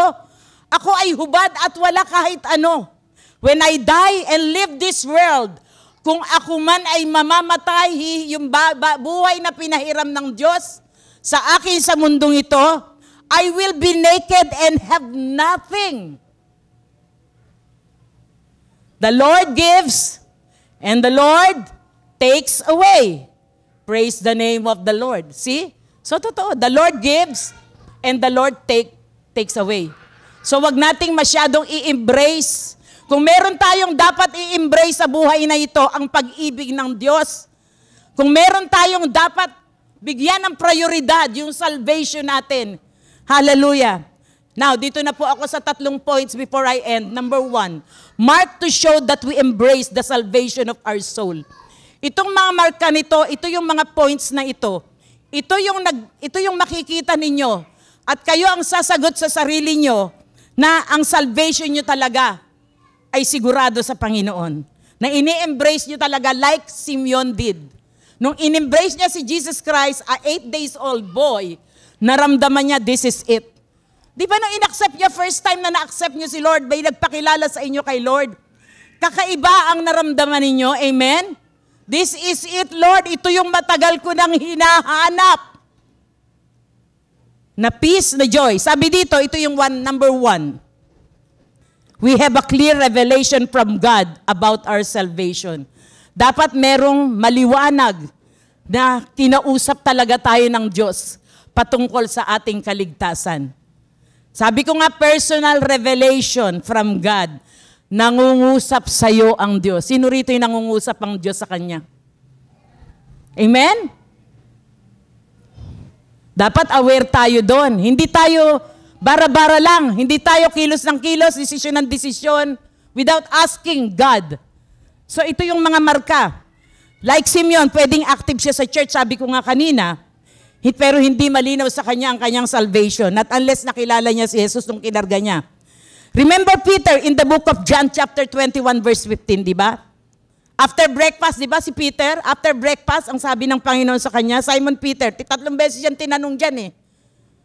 ako ay hubad at wala kahit ano. When I die and leave this world, kung ako man ay mamamatay, yung buhay na pinahiram ng Diyos sa akin sa mundong ito, I will be naked and have nothing. The Lord gives and the Lord takes away. Praise the name of the Lord. See? So totoo, the Lord gives and the Lord takes away. So wag nating masyadong i-embrace. Kung meron tayong dapat i-embrace sa buhay na ito, ang pag-ibig ng Diyos. Kung meron tayong dapat bigyan ng prioridad, yung salvation natin. Hallelujah. Now, dito na po ako sa 3 points before I end. Number 1, mark to show that we embrace the salvation of our soul. Itong mga marka nito, ito yung mga points na ito. Ito yung makikita ninyo. At kayo ang sasagot sa sarili nyo na ang salvation nyo talaga ay sigurado sa Panginoon. Na ini-embrace nyo talaga like Simeon did. Nung in-embrace niya si Jesus Christ, a 8 days old boy, naramdaman niya, this is it. Di ba nung in-accept niya, first time na na-accept niyo si Lord, may nagpakilala sa inyo kay Lord? Kakaiba ang naramdaman ninyo, amen? This is it, Lord. Ito yung matagal ko nang hinahanap. Na peace, na joy. Sabi dito, ito yung number 1. We have a clear revelation from God about our salvation. Dapat merong maliwanag na kinausap talaga tayo ng Diyos patungkol sa ating kaligtasan. Sabi ko nga, personal revelation from God. Nangungusap sa iyo ang Diyos. Sino rito yung nangungusap ang Diyos sa Kanya? Amen? Dapat aware tayo doon. Hindi tayo bara-bara lang. Hindi tayo kilos ng kilos, desisyon ng desisyon, without asking God. So ito yung mga marka. Like Simeon, pwedeng active siya sa church, sabi ko nga kanina, pero hindi malinaw sa kanya ang kanyang salvation. Not unless nakilala niya si Jesus nung kinarga niya. Remember Peter in the book of John chapter 21 verse 15, di ba? After breakfast, di ba si Peter? After breakfast, ang sabi ng Panginoon sa kanya, Simon Peter, 3 beses yan tinanong dyan eh.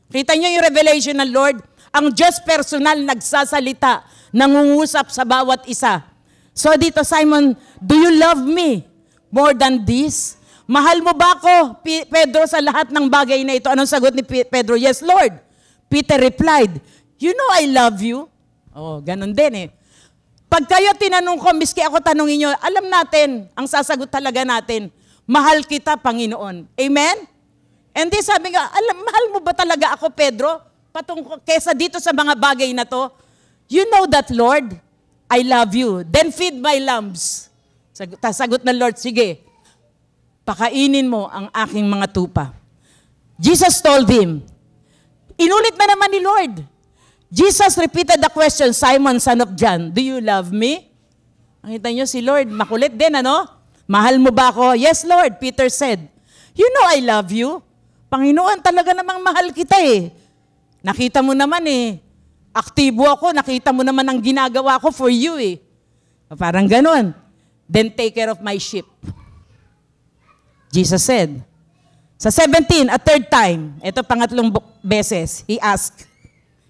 Kita niyo yung revelation ng Lord? Ang Diyos personal nagsasalita, nangungusap sa bawat isa. So dito, Simon, do you love me more than this? Mahal mo ba ako, Pedro, sa lahat ng bagay na ito? Anong sagot ni Pedro? Yes, Lord. Peter replied, you know I love you. Oh, ganun din eh. Pag kayo tinanong ko, miski ako tanongin nyo, alam natin, ang sasagot talaga natin, mahal kita, Panginoon. Amen? And then sabi nga, mahal mo ba talaga ako, Pedro? Kesa dito sa mga bagay na to, you know that, Lord, I love you. Then feed my lambs. Sagot ng Lord, sige, pakainin mo ang aking mga tupa. Jesus told him, inulit na naman ni Lord. Jesus repeated the question, Simon, son of John, do you love me? Nakita niyo si Lord, makulit din, ano? Mahal mo ba ako? Yes, Lord, Peter said. You know I love you. Panginoon, talaga namang mahal kita eh. Nakita mo naman eh. Aktibo ako, nakita mo naman ang ginagawa ko for you eh. Parang ganun. Then take care of my sheep. Jesus said. Sa 17, a third time, ito pangatlong beses, he asked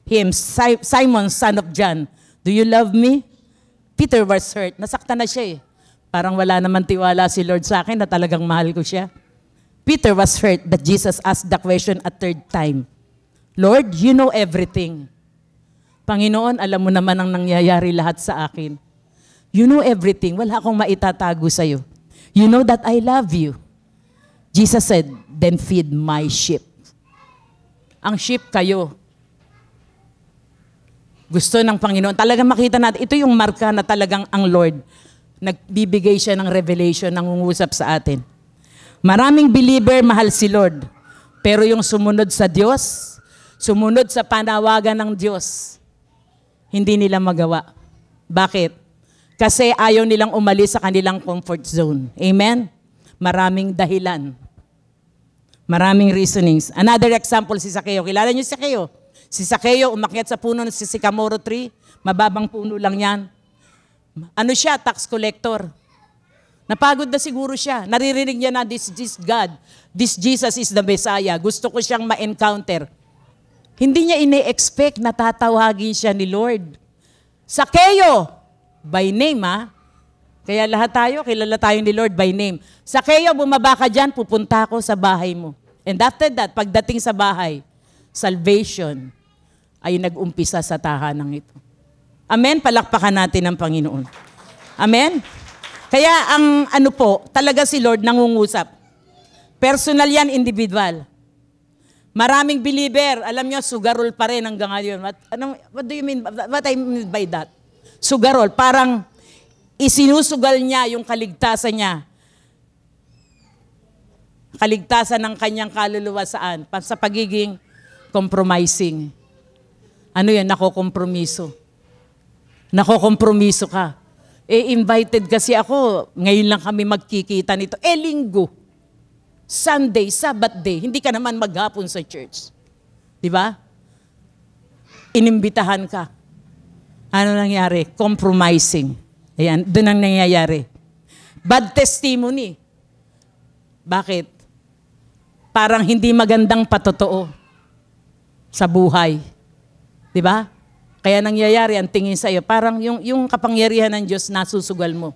him, Simon, son of John, do you love me? Peter was hurt. Nasaktan na siya eh. Parang wala naman tiwala si Lord sa akin na talagang mahal ko siya. Peter was hurt that Jesus asked the question a third time. Lord, you know everything. Panginoon, alam mo naman ang nangyayari lahat sa akin. You know everything. Wala akong maitatago sa'yo. You know that I love you. Jesus said, then feed my sheep. Ang sheep kayo. Gusto ng Panginoon. Talagang makita natin, ito yung marka na talagang ang Lord. Nagbibigay siya ng revelation, nangungusap sa atin. Maraming believer, mahal si Lord. Pero yung sumunod sa Diyos, sumunod sa panawagan ng Diyos, hindi nila magawa. Bakit? Kasi ayaw nilang umalis sa kanilang comfort zone. Amen? Maraming dahilan. Maraming reasonings. Another example, si Zacchaeus. Kilala niyo si Zacchaeus? Si Zacchaeus umakyat sa puno ng sycamore tree. Mababang puno lang yan. Ano siya? Tax collector. Napagod na siguro siya. Naririnig niya na this God, this Jesus is the Messiah. Gusto ko siyang ma-encounter. Hindi niya ine-expect na tatawagin siya ni Lord. Zacchaeus, by name ha. Kaya lahat tayo, kilala tayo ni Lord by name. Zacchaeus, bumaba ka dyan, pupunta ako sa bahay mo. And after that, pagdating sa bahay, salvation ay nag-umpisa sa tahanang ito. Amen? Palakpakan natin ang Panginoon. Amen? Kaya ang ano po, talaga si Lord nangungusap. Personal yan, individual. Maraming believer, alam nyo, sugarol pa rin hanggang ngayon. What do you mean? What I mean by that? Sugarol, parang isinusugal niya yung kaligtasan niya. Kaligtasan ng kanyang kaluluwa saan? Sa pagiging compromising. Ano yan? Nakokompromiso. Nakokompromiso ka. Invited kasi ako, ngayon lang kami magkikita nito. Linggo, Sunday, Sabbath day, hindi ka naman maghapon sa church. Di ba? inimbitahan ka. Ano nangyari? Compromising. Ayan, doon ang nangyayari. Bad testimony. Bakit? Parang hindi magandang patotoo sa buhay. Di ba? Kaya nangyayari ang tingin sa iyo, parang yung kapangyarihan ng Diyos nasusugal mo.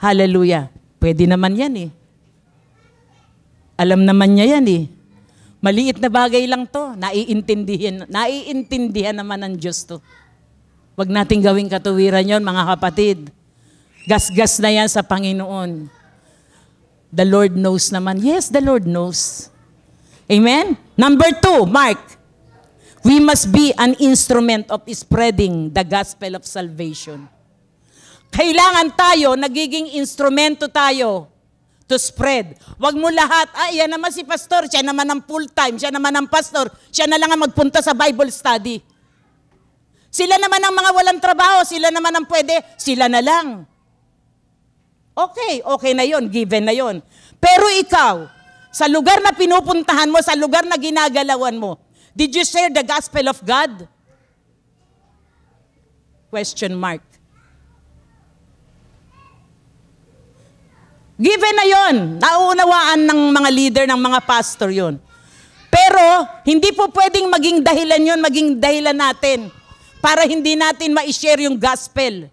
Hallelujah. Pwede naman yan eh. Alam naman niya yan eh. Maliit na bagay lang to. Naiintindihan naman ng Diyos to. Huwag nating gawing katuwiran yon, mga kapatid. Gas-gas na yan sa Panginoon. The Lord knows naman. Yes, the Lord knows. Amen? Number 2, Mark. We must be an instrument of spreading the gospel of salvation. Kailangan tayo, nagiging instrumento tayo to spread. Huwag mo lahat, yan naman si pastor, siya naman ang full-time, siya naman ang pastor, siya na lang ang magpunta sa Bible study. Sila naman ang mga walang trabaho, sila naman ang pwede, sila na lang. Okay na yon, given na yon. Pero ikaw, sa lugar na pinupuntahan mo, sa lugar na ginagalawan mo, did you share the gospel of God? Question mark. Given na yon, nauunawaan ng mga leader, ng mga pastor yon. Pero, hindi po pwedeng maging dahilan yon, maging dahilan natin para hindi natin ma-share yung gospel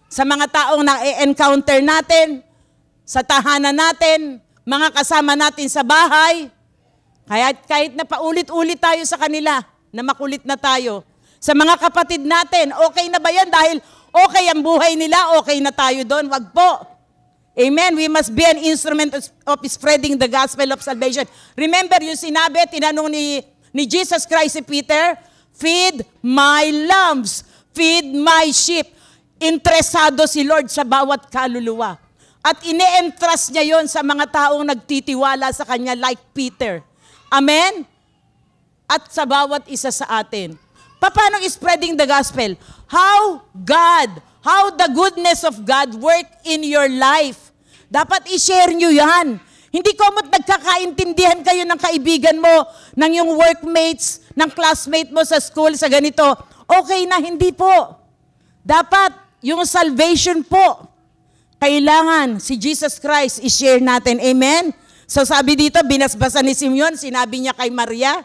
sa mga taong na-encounter natin, sa tahanan natin, mga kasama natin sa bahay. Kahit na paulit-ulit tayo sa kanila, na makulit na tayo. Sa mga kapatid natin, okay na ba yan? Dahil okay ang buhay nila, okay na tayo doon. Wag po. Amen? We must be an instrument of spreading the gospel of salvation. Remember yung sinabi, tinanong ni Jesus Christ si Peter, feed my lambs, feed my sheep. Interesado si Lord sa bawat kaluluwa. At ine-entrust niya yon sa mga taong nagtitiwala sa Kanya like Peter. Amen? At sa bawat isa sa atin. Paano spreading the gospel? How the goodness of God work in your life. Dapat i-share nyo yan. Hindi komot nagkakaintindihan kayo ng kaibigan mo, ng yung workmates, ng classmate mo sa school, sa ganito. Okay na, hindi po. Dapat yung salvation po, kailangan si Jesus Christ i-share natin. Amen? So sabi dito, binasbasan ni Simeon, sinabi niya kay Maria,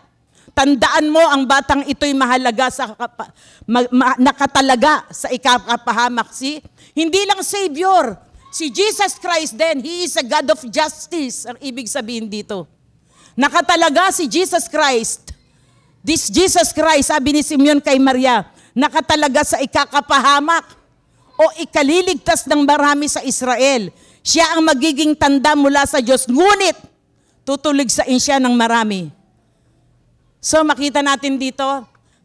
tandaan mo ang batang ito'y mahalaga nakatalaga sa ikapahamak. Hindi lang Savior, si Jesus Christ din, He is a God of justice. Ang ibig sabihin dito. Nakatalaga si Jesus Christ. This Jesus Christ, sabi ni Simeon kay Maria, nakatalaga sa ikakapahamak o ikaliligtas ng marami sa Israel. Siya ang magiging tanda mula sa Diyos, ngunit tutuligsain siya ng marami. So, makita natin dito.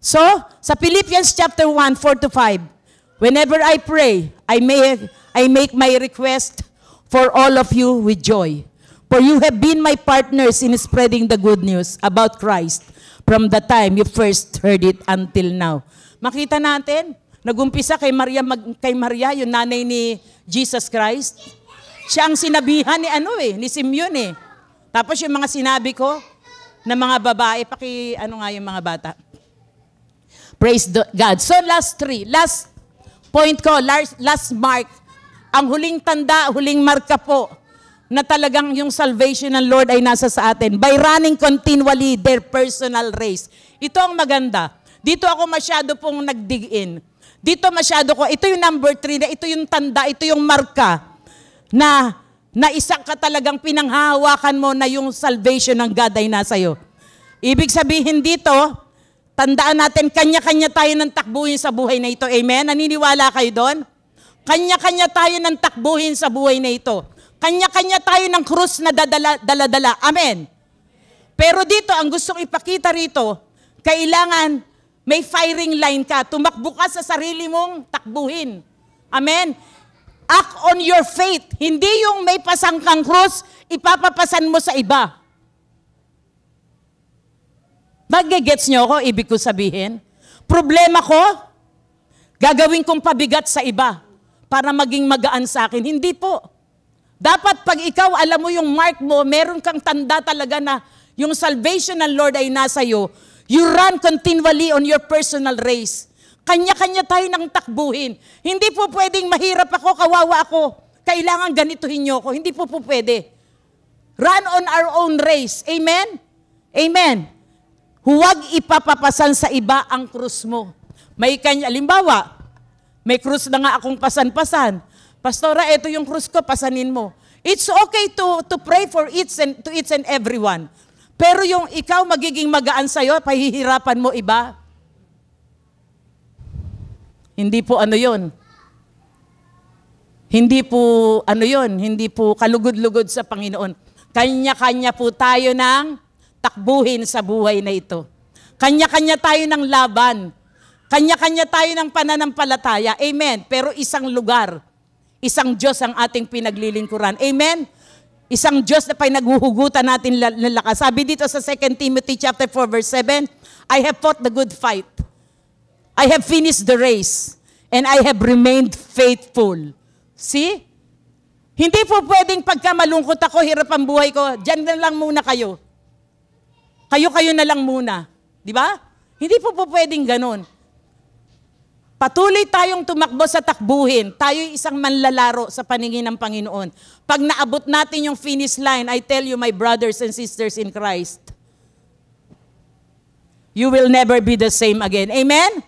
So, sa Philippians chapter 1, 4-5, whenever I pray, I make my request for all of you with joy. For you have been my partners in spreading the good news about Christ from the time you first heard it until now. Makita natin, nagumpisa kay Maria, yung nanay ni Jesus Christ. Siya ang sinabihan ni Simeon eh. Tapos yung mga sinabi ko na mga babae, yung mga bata. Praise God. So last point ko, last mark, ang huling tanda, huling marka po, na talagang yung salvation ng Lord ay nasa sa atin by running continually their personal race. Ito ang maganda. Dito ako masyado pong nag-dig in. Ito yung number 3, na ito yung tanda, ito yung marka, na isa ka talagang pinanghahawakan mo na yung salvation ng God ay nasa iyo. Ibig sabihin dito, tandaan natin, kanya-kanya tayo ng takbuhin sa buhay na ito. Amen? Naniniwala kayo doon? Kanya-kanya tayo ng takbuhin sa buhay na ito. Kanya-kanya tayo ng krus na dala-dala. Amen? Pero dito, ang gustong ipakita rito, kailangan may firing line ka. Tumakbo ka sa sarili mong takbuhin. Amen? Act on your faith. Hindi yung may pasangkang krus, ipapapasan mo sa iba. Mag-gets nyo ako, ibig ko sabihin? Problema ko, gagawin kong pabigat sa iba para maging magaan sa akin. Hindi po. Dapat pag ikaw, alam mo yung mark mo, meron kang tanda talaga na yung salvation ng Lord ay nasa iyo, You run continually on your personal race. Kanya-kanya tayo ng takbuhin. Hindi po pwedeng mahirap ako, kawawa ako. Kailangan ganituhin niyo ako. Hindi po pwede. Run on our own race. Amen? Amen. Huwag ipapapasan sa iba ang krus mo. May kanya, alimbawa, may krus na nga akong pasan-pasan. Pastora, ito yung krus ko, pasanin mo. It's okay to pray for each and everyone. Pero yung ikaw magiging magaan sa'yo, pahihirapan mo iba. Hindi po ano yun. Hindi po kalugod-lugod sa Panginoon. Kanya-kanya po tayo ng takbuhin sa buhay na ito. Kanya-kanya tayo ng laban. Kanya-kanya tayo ng pananampalataya. Amen. Pero isang lugar, isang Diyos ang ating pinaglilingkuran. Amen. Isang Diyos na pinaghuhugutan natin lalakas. Sabi dito sa 2 Timothy chapter 4 verse 7, I have fought the good fight. I have finished the race. And I have remained faithful. See? Hindi po pwedeng pagka malungkot ako, hirap ang buhay ko, dyan na lang muna kayo. Kayo-kayo na lang muna. Di ba? Hindi po pwedeng ganun. Patuloy tayong tumakbo sa takbuhin. Tayo'y isang manlalaro sa paningin ng Panginoon. Pag naabot natin yung finish line, I tell you, my brothers and sisters in Christ, you will never be the same again. Amen?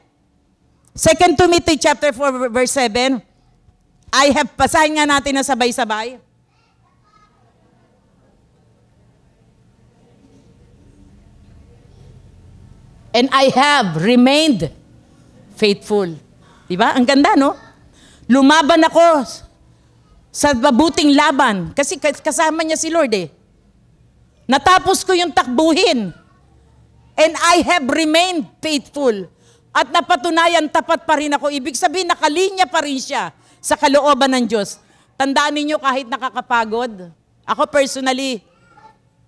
2 Timothy chapter 4 verse 7, basahin nga natin na sabay-sabay. And I have remained faithful. Diba? Ang ganda, no? Lumaban ako sa mabuting laban. Kasi kasama niya si Lord eh. Natapos ko yung takbuhin. And I have remained faithful. At napatunayan, tapat pa rin ako. Ibig sabihin, nakalinya pa rin siya sa kalooban ng Diyos. Tandaan ninyo kahit nakakapagod. Ako personally,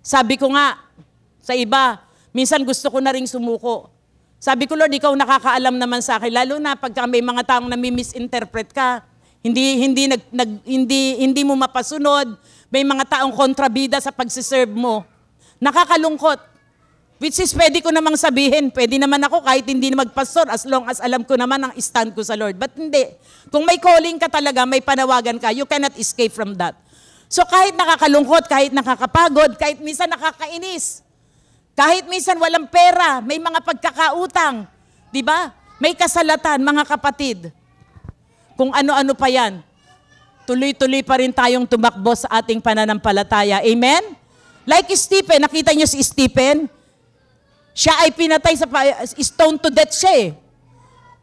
sabi ko nga sa iba, minsan gusto ko na ring sumuko. Sabi ko, Lord, ikaw nakakaalam naman sa akin, lalo na pagka may mga taong nami-misinterpret ka, hindi mo mapasunod, may mga taong kontrabida sa pagsiserve mo. Nakakalungkot. Which is, pwede ko namang sabihin, pwede naman ako kahit hindi na magpastor as long as alam ko naman ang stand ko sa Lord. But hindi. Kung may calling ka talaga, may panawagan ka, you cannot escape from that. So kahit nakakalungkot, kahit nakakapagod, kahit minsan nakakainis, kahit minsan walang pera, may mga pagkakautang, di ba? May kasalatan, mga kapatid. Kung ano-ano pa yan, tuloy-tuloy pa rin tayong tumakbo sa ating pananampalataya. Amen? Like Stephen, nakita niyo si Stephen? Siya ay pinatay sa stone to death siya eh.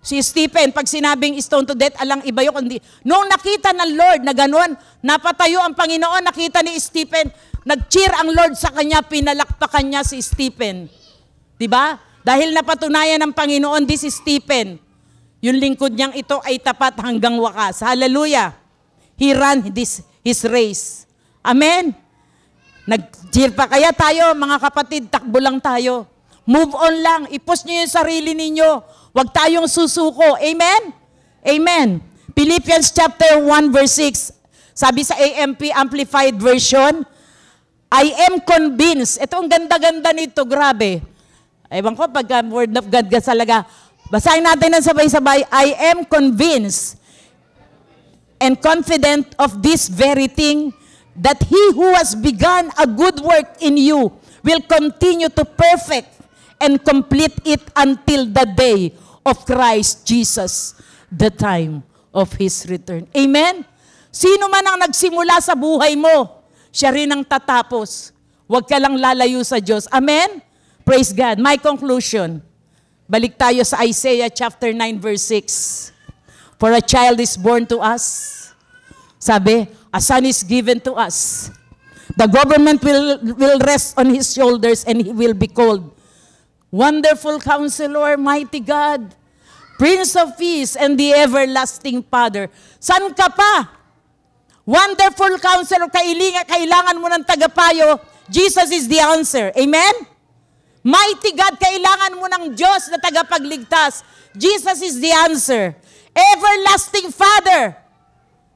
Si Stephen, pag sinabing stone to death, alang iba yun. Noong nakita ng Lord na gano'n, napatayo ang Panginoon, nakita ni Stephen, nag-cheer ang Lord sa kanya, pinalakpakan niya si Stephen. Diba? Dahil napatunayan ng Panginoon, this is Stephen. Yung lingkod niyang ito ay tapat hanggang wakas. Hallelujah. He ran his race. Amen? Nag-cheer pa. Kaya tayo, mga kapatid, takbo lang tayo. Move on lang. I-push nyo yung sarili ninyo. Huwag tayong susuko. Amen? Amen. Philippians chapter 1 verse 6. Sabi sa AMP Amplified Version, I am convinced. Ito ang ganda-ganda nito. Grabe. Ewan ko, pag word of God ka talaga. Basahin natin ng sabay-sabay. I am convinced and confident of this very thing, that He who has begun a good work in you will continue to perfect and complete it until the day of Christ Jesus, the time of His return. Amen? Sino man ang nagsimula sa buhay mo, siya rin ang tatapos. Huwag ka lang lalayo sa Diyos. Amen? Praise God. My conclusion. Balik tayo sa Isaiah chapter 9 verse 6. For a child is born to us. Sabi, a son is given to us. The government will rest on His shoulders and He will be called Wonderful Counselor, Mighty God, Prince of Peace, and the Everlasting Father. San ka pa? Wonderful Counselor, kailangan mo ng tagapayo. Jesus is the answer. Amen? Mighty God, kailangan mo ng Diyos na tagapagligtas. Jesus is the answer. Everlasting Father.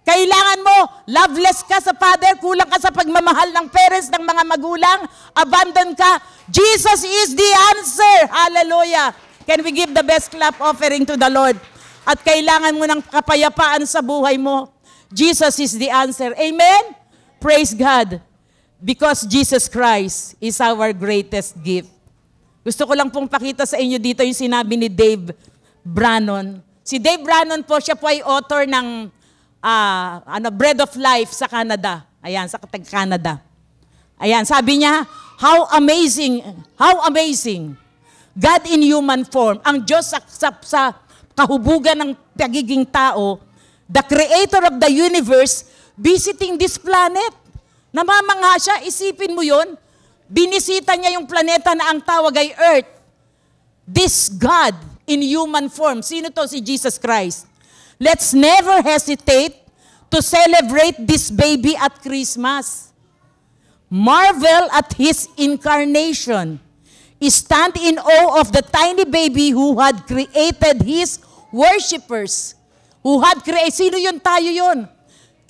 Kailangan mo, loveless ka sa father, kulang ka sa pagmamahal ng parents, ng mga magulang, abandon ka. Jesus is the answer. Hallelujah. Can we give the best clap offering to the Lord? At kailangan mo ng kapayapaan sa buhay mo. Jesus is the answer. Amen? Praise God. Because Jesus Christ is our greatest gift. Gusto ko lang pong pakita sa inyo dito yung sinabi ni Dave Brannon. Si Dave Brannon po, siya po ay author ng Bread of Life sa Canada. Ayan, sa Canada. Ayan, sabi niya, how amazing God in human form. Ang Diyos sa kahubugan ng pagiging tao, the creator of the universe, visiting this planet. Namamangha siya, isipin mo yun. Binisita niya yung planeta na ang tawag ay Earth. This God in human form. Sino to? Si Jesus Christ. Let's never hesitate to celebrate this baby at Christmas. Marvel at His incarnation. Stand in awe of the tiny baby who had created His worshipers. Who had created, sino yun? Tayo yun.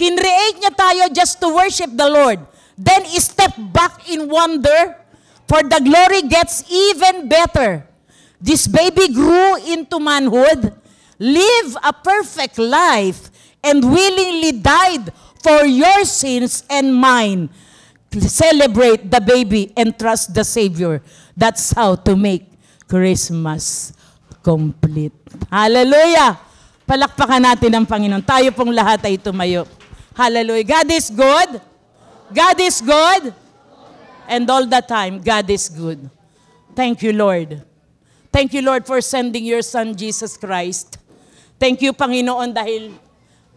Kinreate niya tayo just to worship the Lord. Then step back in wonder, for the glory gets even better. This baby grew into manhood, lived a perfect life, and willingly died for your sins and mine. Celebrate the baby and trust the Savior. That's how to make Christmas complete. Hallelujah! Palakpakan natin ang Panginoon. Tayo pong lahat ay tumayo. Hallelujah. God is good. God is good. And all the time, God is good. Thank you, Lord. Thank you, Lord, for sending your Son, Jesus Christ. Thank you, Panginoon, dahil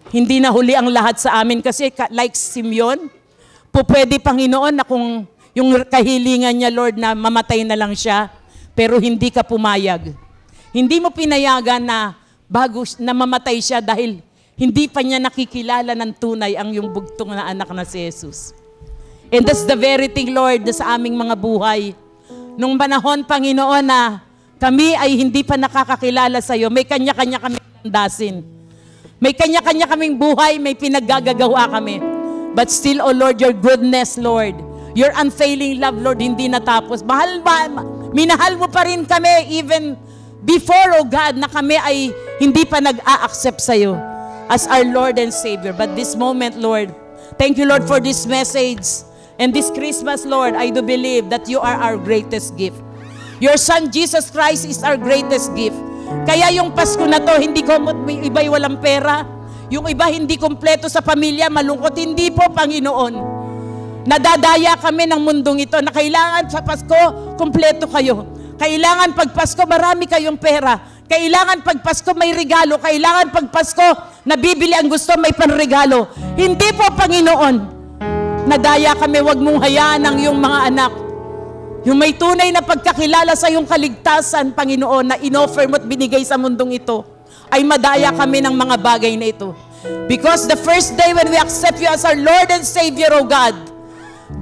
hindi na huli ang lahat sa amin. Kasi like Simeon, pwede, Panginoon, na kung yung kahilingan niya, Lord, na mamatay na lang siya, pero hindi ka pumayag. Hindi mo pinayagan na bago na mamatay siya dahil hindi pa niya nakikilala ng tunay ang yung bugtong na anak na si Jesus. And that's the very thing, Lord, na sa aming mga buhay. Nung panahon, Panginoon, na kami ay hindi pa nakakakilala sa iyo, may kanya-kanya kami landasin. May kanya-kanya kaming buhay, may pinaggagawa kami. But still, oh Lord, your goodness, Lord, your unfailing love, Lord, hindi natapos. Minahal mo pa rin kami even before, oh God, na kami ay hindi pa nag-a-accept sa iyo as our Lord and Savior. But this moment, Lord, thank you, Lord, for this message. And this Christmas, Lord, I do believe that you are our greatest gift. Your Son, Jesus Christ, is our greatest gift. Kaya yung Pasko na to, hindi ko, iba'y walang pera. Yung iba hindi kompleto sa pamilya, malungkot. Hindi po, Panginoon. Nadadaya kami ng mundong ito na kailangan sa Pasko, kompleto kayo. Kailangan pag Pasko, marami kayong pera. Kailangan pag Pasko, may regalo. Kailangan pag Pasko, nabibili ang gusto, may panregalo. Hindi po, Panginoon. Nadaya kami, wag mong hayaan ang iyong mga anak. Yung may tunay na pagkakilala sa iyong kaligtasan, Panginoon, na inoffer mo at binigay sa mundong ito, ay madaya kami ng mga bagay na ito. Because the first day when we accept you as our Lord and Savior, O God,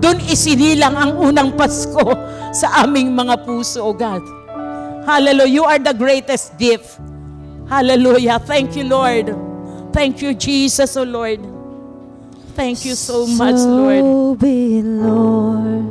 dun isinilang ang unang Pasko sa aming mga puso, O God. Hallelujah. You are the greatest gift. Hallelujah. Thank you, Lord. Thank you, Jesus, O Lord. Thank you so much, Lord. So be, Lord,